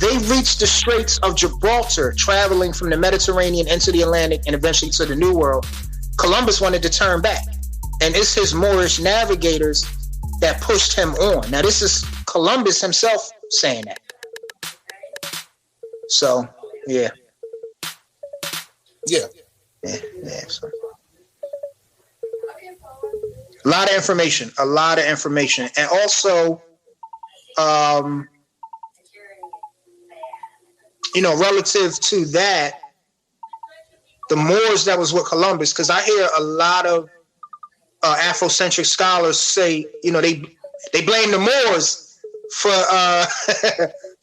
Speaker 7: they reached the Straits of Gibraltar, traveling from the Mediterranean into the Atlantic and eventually to the New World, Columbus wanted to turn back. And it's his Moorish navigators that pushed him on. Now, this is Columbus himself saying that. So, yeah.
Speaker 2: Yeah.
Speaker 7: So. A lot of information. And also, relative to that, the Moors that was with Columbus, because I hear a lot of Afrocentric scholars say, they blame the Moors for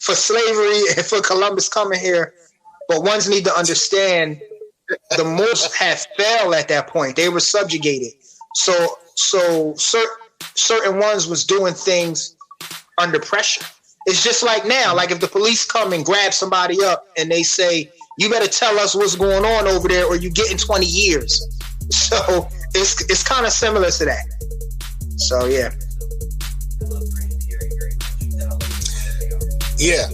Speaker 7: for slavery and for Columbus coming here. But ones need to understand the Moors had fell at that point. They were subjugated. So certain ones was doing things under pressure. It's just like now, like if the police come and grab somebody up and they say, you better tell us what's going on over there or you get in 20 years. So it's kind of similar to that. So, yeah.
Speaker 2: Yeah.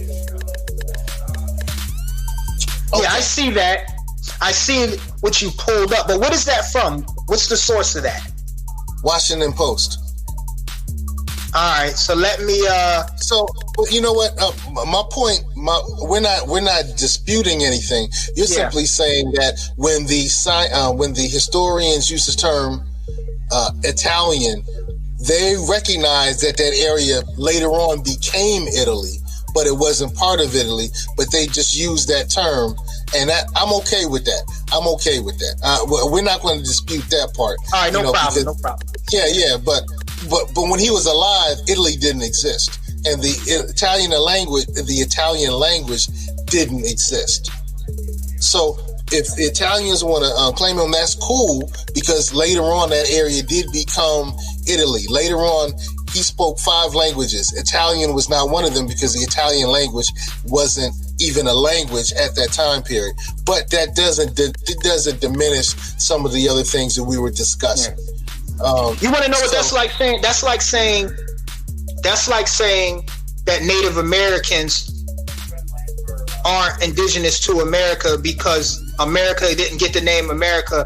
Speaker 2: Okay.
Speaker 7: Yeah, I see that. I see what you pulled up, but what is that from? What's the source of that?
Speaker 2: Washington Post.
Speaker 7: All right, so let me.
Speaker 2: So you know what? My point. We're not disputing anything. You're simply saying that when the historians use the term Italian, they recognize that area later on became Italy, but it wasn't part of Italy. But they just used that term, and I'm okay with that. We're not going to dispute that part.
Speaker 7: All right, no problem.
Speaker 2: Yeah, but when he was alive, Italy didn't exist, and the Italian language didn't exist. So if the Italians want to claim him, that's cool, because later on that area did become Italy. Later on, he spoke 5 languages. Italian was not one of them, because the Italian language wasn't even a language at that time period. But that doesn't diminish some of the other things that we were discussing. Yeah.
Speaker 7: You want to know what that's like saying? That's like saying that Native Americans aren't indigenous to America because America didn't get the name America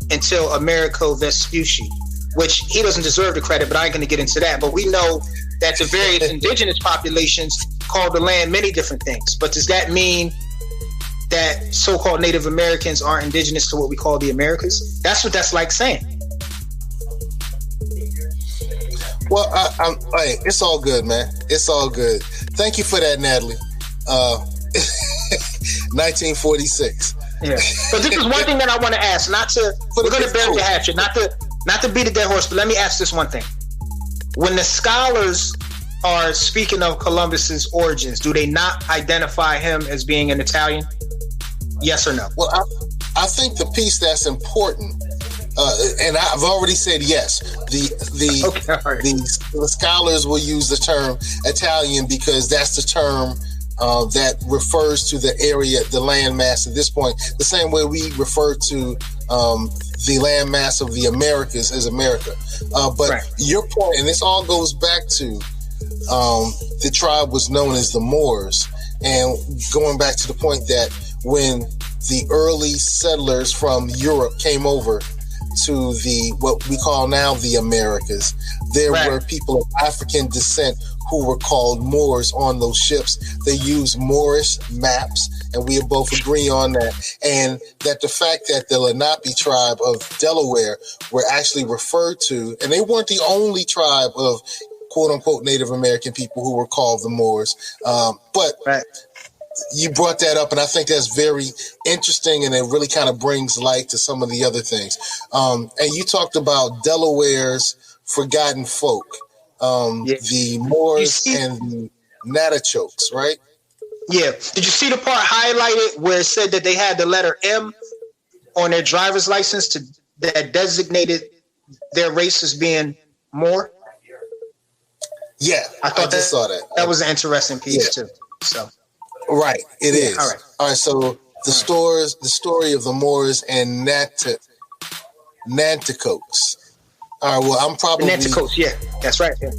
Speaker 7: until Amerigo Vespucci, which he doesn't deserve the credit, but I ain't going to get into that. But we know that the various indigenous populations called the land many different things. But does that mean that so-called Native Americans aren't indigenous to what we call the Americas? That's what that's like saying.
Speaker 2: Well, hey, it's all good, man. It's all good. Thank you for that, Natalie. 1946.
Speaker 7: Yeah, but this is one thing that I want to ask. We're going to bury the hatchet. Not to beat a dead horse, but let me ask this one thing: when the scholars are speaking of Columbus's origins, do they not identify him as being an Italian? Yes or no?
Speaker 2: Well, I think the piece that's important. And I've already said yes. The scholars will use the term Italian because that's the term that refers to the area, the landmass at this point, the same way we refer to the landmass of the Americas as America. But your point, and this all goes back to the tribe was known as the Moors, and going back to the point that when the early settlers from Europe came over to what we call now the Americas, there were people of African descent who were called Moors on those ships. They used Moorish maps, and we both agree on that. And that the fact that the Lenape tribe of Delaware were actually referred to, and they weren't the only tribe of quote unquote Native American people who were called the Moors. But you brought that up, and I think that's very interesting, and it really kind of brings light to some of the other things. And you talked about Delaware's forgotten folk, the Moors and the Natachokes, right?
Speaker 7: Yeah. Did you see the part highlighted where it said that they had the letter M on their driver's license that designated their race as being Moor?
Speaker 2: Yeah,
Speaker 7: I just
Speaker 2: saw that.
Speaker 7: That was an interesting piece too. So,
Speaker 2: right, it is. All right. So the story of the Moors and Nanticoke. All right. Well, I'm probably
Speaker 7: Nanticoke. Yeah, that's right. Yeah.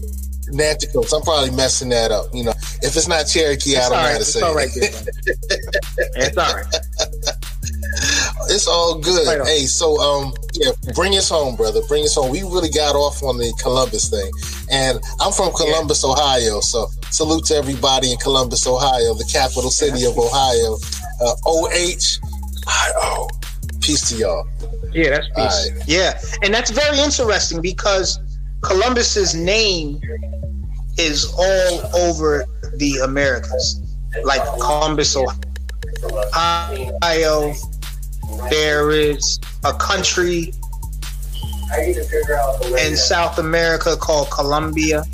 Speaker 2: Nanticoke. I'm probably messing that up. You know, if it's not Cherokee, I don't know how to say it.
Speaker 7: All right, it's all right.
Speaker 2: It's all good. Hey, so bring us home, brother. Bring us home. We really got off on the Columbus thing, and I'm from Columbus, Ohio. So salute to everybody in Columbus, Ohio, the capital city of Ohio. OHIO. Peace to y'all.
Speaker 7: Yeah, that's peace. Right. Yeah, and that's very interesting because Columbus's name is all over the Americas, like Columbus, Ohio. There is a country in South America called Colombia.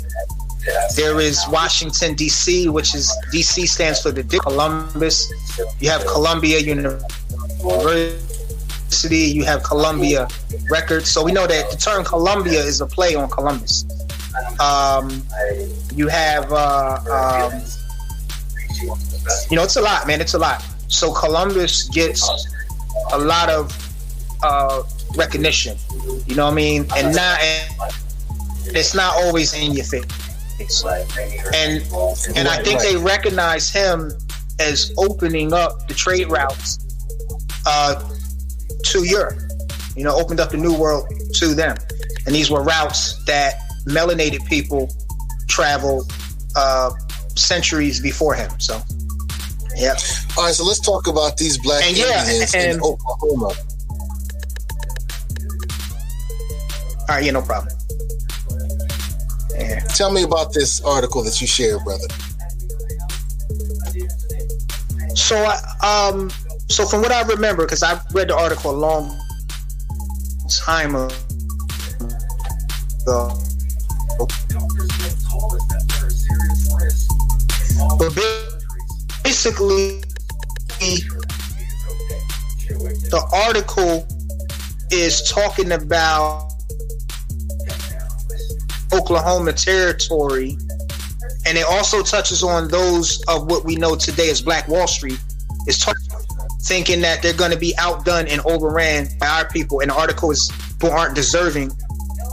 Speaker 7: There is Washington, D.C., which is D.C. stands for the Columbus. You have Columbia University. You have Columbia Records. So we know that the term Columbia is a play on Columbus. You have, it's a lot, man. It's a lot. So Columbus gets a lot of recognition. You know what I mean? And it's not always in your face. And I think they recognize him as opening up the trade routes to Europe. You know, opened up the New World to them. And these were routes that melanated people traveled centuries before him. So, yeah.
Speaker 2: All right, so let's talk about these black Indians in Oklahoma.
Speaker 7: All right, yeah, no problem. Yeah.
Speaker 2: Tell me about this article that you shared, brother.
Speaker 7: So from what I remember, because I read the article a long time ago, but basically, the article is talking about Oklahoma territory, and it also touches on those of what we know today as Black Wall Street. It's thinking that they're going to be outdone and overran by our people, and the article is people aren't deserving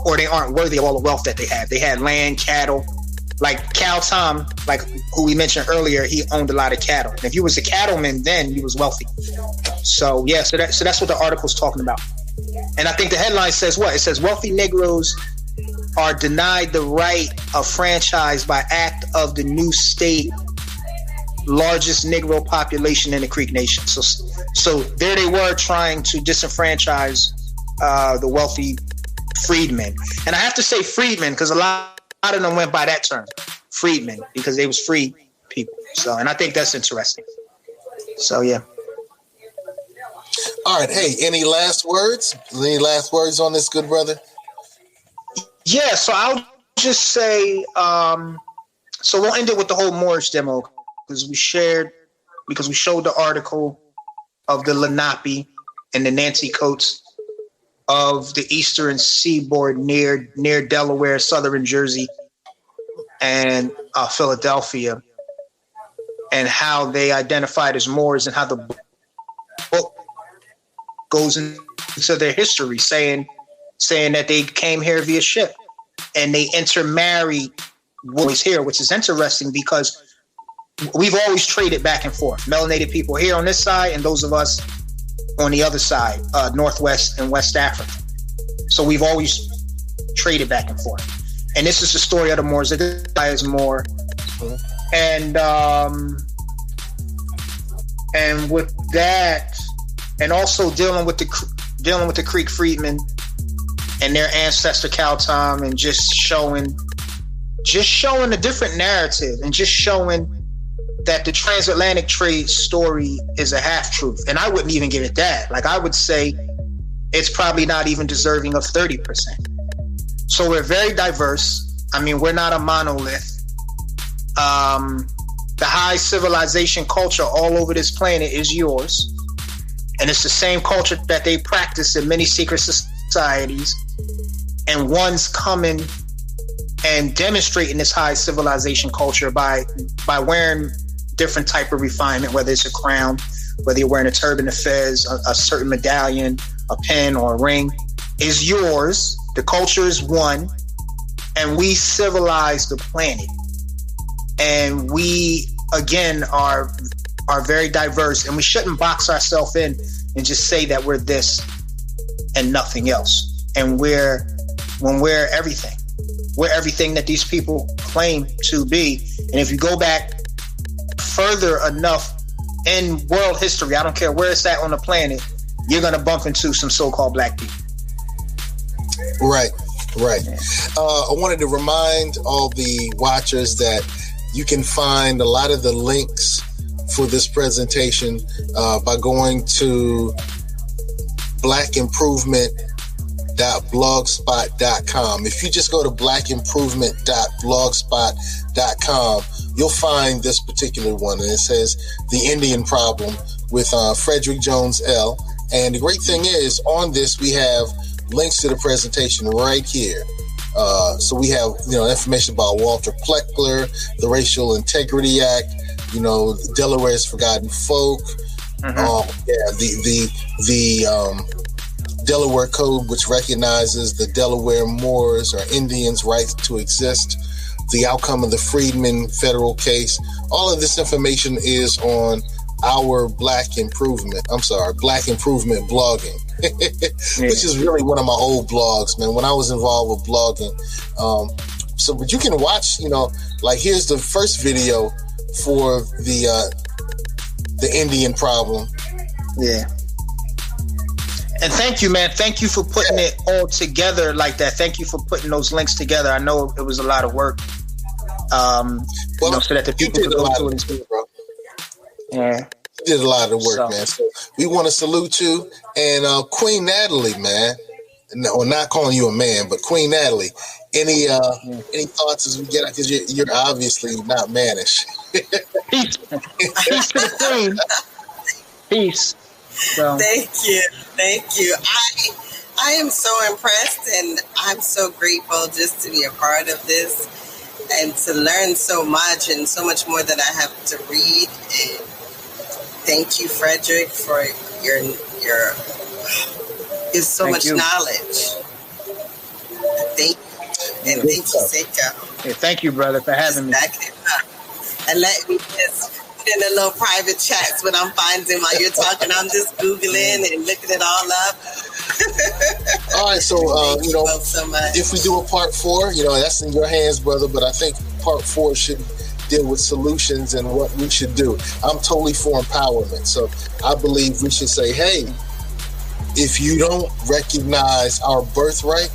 Speaker 7: or they aren't worthy of all the wealth that they have. They had land, cattle. Like Cal Tom, like who we mentioned earlier, he owned a lot of cattle. And if you was a cattleman then, you was wealthy. So yeah, so that's what the article's talking about. And I think the headline says what? It says wealthy Negroes are denied the right of franchise by act of the new state, largest Negro population in the Creek Nation. So there they were trying to disenfranchise the wealthy freedmen. And I have to say freedmen because a lot of them went by that term, freedmen, because they was free people. So, and I think that's interesting. So, yeah.
Speaker 2: All right. Hey, any last words? Any last words on this, good brother?
Speaker 7: Yeah. So I'll just say, so we'll end it with the whole Moorish demo because we showed the article of the Lenape and the Nanticotes of the eastern seaboard near Delaware, southern Jersey, and Philadelphia, and how they identified as Moors, and how the book goes into their history, saying that they came here via ship and they intermarried what was here, which is interesting because we've always traded back and forth. Melanated people here on this side and those of us on the other side, Northwest and West Africa. So we've always traded back and forth. And this is the story of the Moors. This guy is Moor. And with that, and also dealing with the Creek freedmen and their ancestor Cal Tom, and just showing a different narrative, and just showing that the transatlantic trade story is a half-truth. And I wouldn't even give it that. Like, I would say it's probably not even deserving of 30%. So we're very diverse. I mean, we're not a monolith. The high civilization culture all over this planet is yours. And it's the same culture that they practice in many secret societies. And one's coming and demonstrating this high civilization culture by wearing different type of refinement, whether it's a crown, whether you're wearing a turban, a fez, a certain medallion, a pin or a ring, is yours. The culture is one, and we civilize the planet. And we, again, are very diverse, and we shouldn't box ourselves in and just say that we're this and nothing else. And we're everything. We're everything that these people claim to be. And if you go back further enough in world history, I don't care where it's at on the planet, you're going to bump into some so-called black people.
Speaker 2: Right. I wanted to remind all the watchers that you can find a lot of the links for this presentation by going to blackimprovement.blogspot.com. If you just go to blackimprovement.blogspot.com, you'll find this particular one, and it says The Indian Problem with Frederick Jone L. And the great thing is, on this, we have links to the presentation right here. So we have, information about Walter Pleckler, the Racial Integrity Act, Delaware's Forgotten Folk, the Delaware Code, which recognizes the Delaware Moors or Indians' right to exist, the outcome of the Freedmen federal case. All of this information is on our Black Improvement blogging, which is really one of my old blogs, man, when I was involved with blogging. But you can watch, here's the first video for the Indian Problem. Yeah. And thank you, man. Thank you for putting it all together like that. Thank you for putting those links together. I know it was a lot of work. So that the people could go to it and see it, bro. Yeah. You did a lot of work, man. So we want to salute you. And Queen Natalie, man. No, not calling you a man, but Queen Natalie. Any thoughts as we get out? Because you're obviously not mannish. Peace to the Queen. Peace. So.
Speaker 6: Thank you. I am so impressed, and I'm so grateful just to be a part of this and to learn so much and so much more that I have to read. And thank you, Frederick, for your is so much knowledge. Thank you. And thank you, Seiko.
Speaker 7: Yeah, thank you, brother, for having me.
Speaker 6: And let me just put in a little private chats when I'm finding while you're talking. I'm just Googling and looking it all up.
Speaker 2: All right, so,
Speaker 6: so much.
Speaker 2: If we do a part 4, that's in your hands, brother, but I think part 4 should deal with solutions and what we should do. I'm totally for empowerment. So I believe we should say, hey, if you don't recognize our birthright,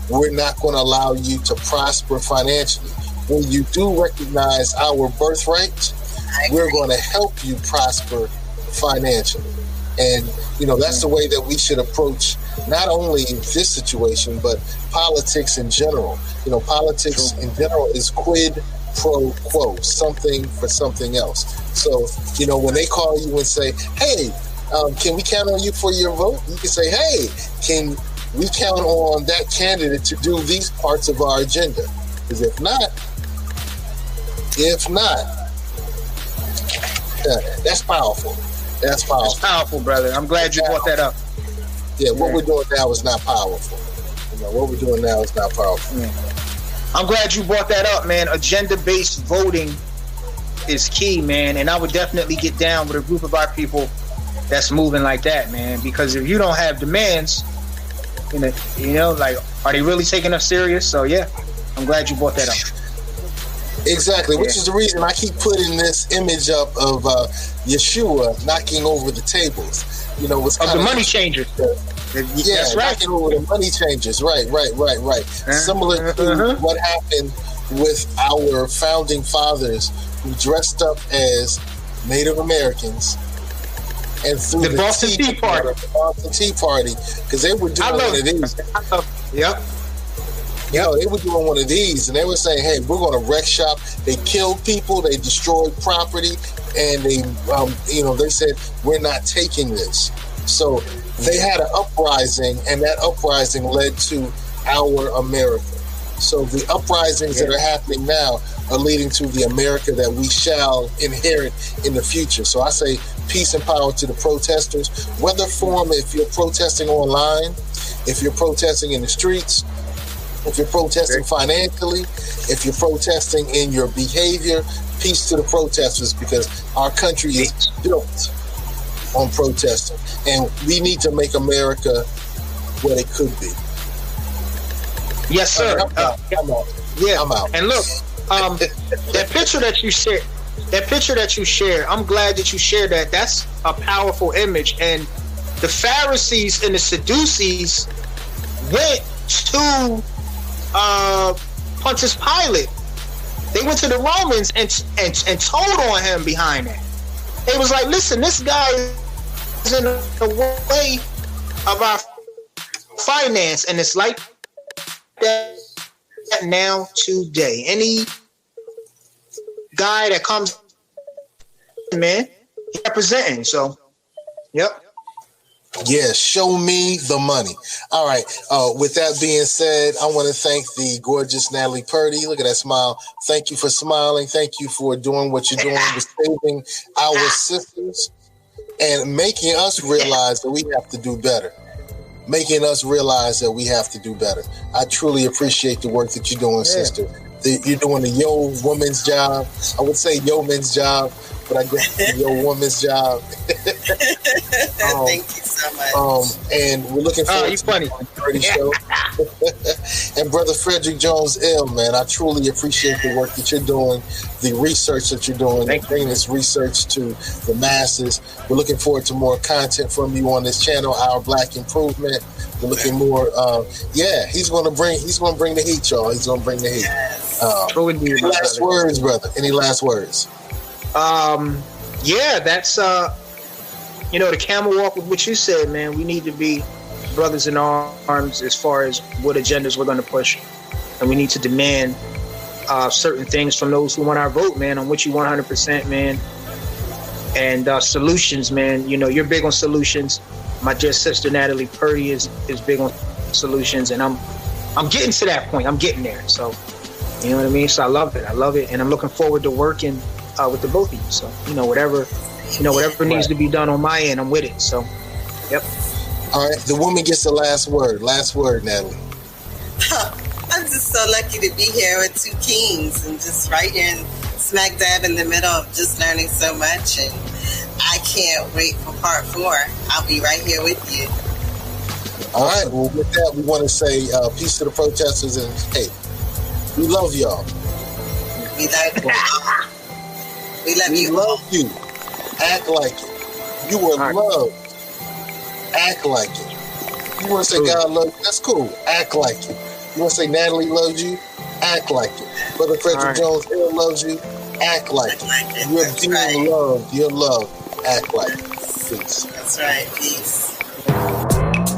Speaker 2: we're not going to allow you to prosper financially. When you do recognize our birthright, we're going to help you prosper financially. And, that's the way that we should approach not only this situation, but politics in general. Politics in general is quid pro quo, something for something else. So, when they call you and say, hey, can we count on you for your vote? You can say, hey, can we count on that candidate to do these parts of our agenda? Because if not, that's powerful. That's powerful, brother. I'm glad you brought that up. Yeah, what we're doing now is not powerful. What we're doing now is not powerful. Yeah. I'm glad you brought that up, man. Agenda-based voting is key, man. And I would definitely get down with a group of our people that's moving like that, man. Because if you don't have demands, are they really taking us serious? So, yeah, I'm glad you brought that up. Exactly, which is the reason I keep putting this image up of Yeshua knocking over the tables. What's of the money changers. That's right. Knocking over the money changers. Right. Similar to what happened with our founding fathers who dressed up as Native Americans and through the Boston Tea Party. The Boston Tea Party, because they were doing one of these. Yep. They were doing one of these, and they were saying, "Hey, we're going to wreck shop." They killed people, they destroyed property, and they said, "We're not taking this." So they had an uprising, and that uprising led to our America. So the uprisings that are happening now are leading to the America that we shall inherit in the future. So I say peace and power to the protesters. Whether form, if you're protesting online, if you're protesting in the streets, if you're protesting financially, if you're protesting in your behavior, peace to the protesters, because our country is built on protesting. And we need to make America what it could be.
Speaker 7: Yes, sir.
Speaker 2: I'm out. I'm out.
Speaker 7: And look, that picture that you shared, I'm glad that you shared that. That's a powerful image. And the Pharisees and the Sadducees went to Pontius Pilate. They went to the Romans and told on him behind that. They was like, listen, this guy is in the way of our finance, and it's like that now today. Any guy that comes, man, he's representing. So, yep.
Speaker 2: Yeah, show me the money. All right. With that being said, I want to thank the gorgeous Natalie Purdy. Look at that smile. Thank you for smiling. Thank you for doing what you're doing with saving our sisters and making us realize that we have to do better. Making us realize that we have to do better. I truly appreciate the work that you're doing, sister. You're doing the yo woman's job. I would say yo men's job, but I guess the yo woman's job.
Speaker 6: Thank you so much.
Speaker 2: And we're looking forward to
Speaker 7: funny.
Speaker 2: the 30 show. And Brother Frederick Jones ill, man. I truly appreciate the work that you're doing, the research that you're doing, bringing this research to the masses. We're looking forward to more content from you on this channel, Our Black Improvement. We're looking more. He's gonna bring the heat, y'all. He's gonna bring the heat. Any last words, brother? Any last words?
Speaker 7: That's the camel walk with what you said, man. We need to be brothers in arms as far as what agendas we're going to push, and we need to demand certain things from those who want our vote, man. I'm with you 100%, man. And solutions, man. You know, you're big on solutions. My dear sister Natalie Purdy is big on solutions, and I'm getting to that point. I'm getting there. So, you know what I mean? So I love it, and I'm looking forward to working with the both of you. So, whatever needs to be done on my end, I'm with it. So, yep.
Speaker 2: All right, the woman gets the last word. Last word, Natalie.
Speaker 6: I'm just so lucky to be here with two kings and just right here in smack dab in the middle of just learning so much, and I can't wait for part 4. I'll be right here with you.
Speaker 2: All right, well, with that, we want to say peace to the protesters, and hey, we love y'all.
Speaker 6: We love you. We love you.
Speaker 2: We love you. Act like it. You were loved. Act like it. You want to say God loves you? That's cool. Act like it. You want to say Natalie loves you? Act like it. Brother Frederick Jones loves you? Act like it. You're being loved. You're loved. Act like it. Peace.
Speaker 6: That's right. Peace.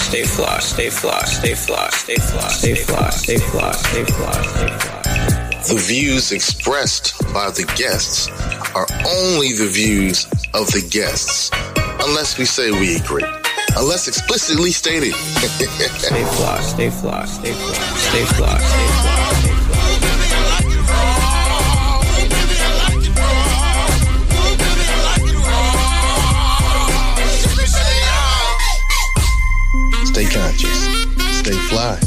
Speaker 1: Stay fly, stay fly, stay fly, stay fly, stay fly, stay fly, stay fly, stay fly.
Speaker 4: The views expressed by the guests are only the views of the guests, unless we say we agree. Unless explicitly stated.
Speaker 1: Stay fly, stay fly, stay fly, stay fly, stay fly, stay
Speaker 4: Stay conscious. Stay fly.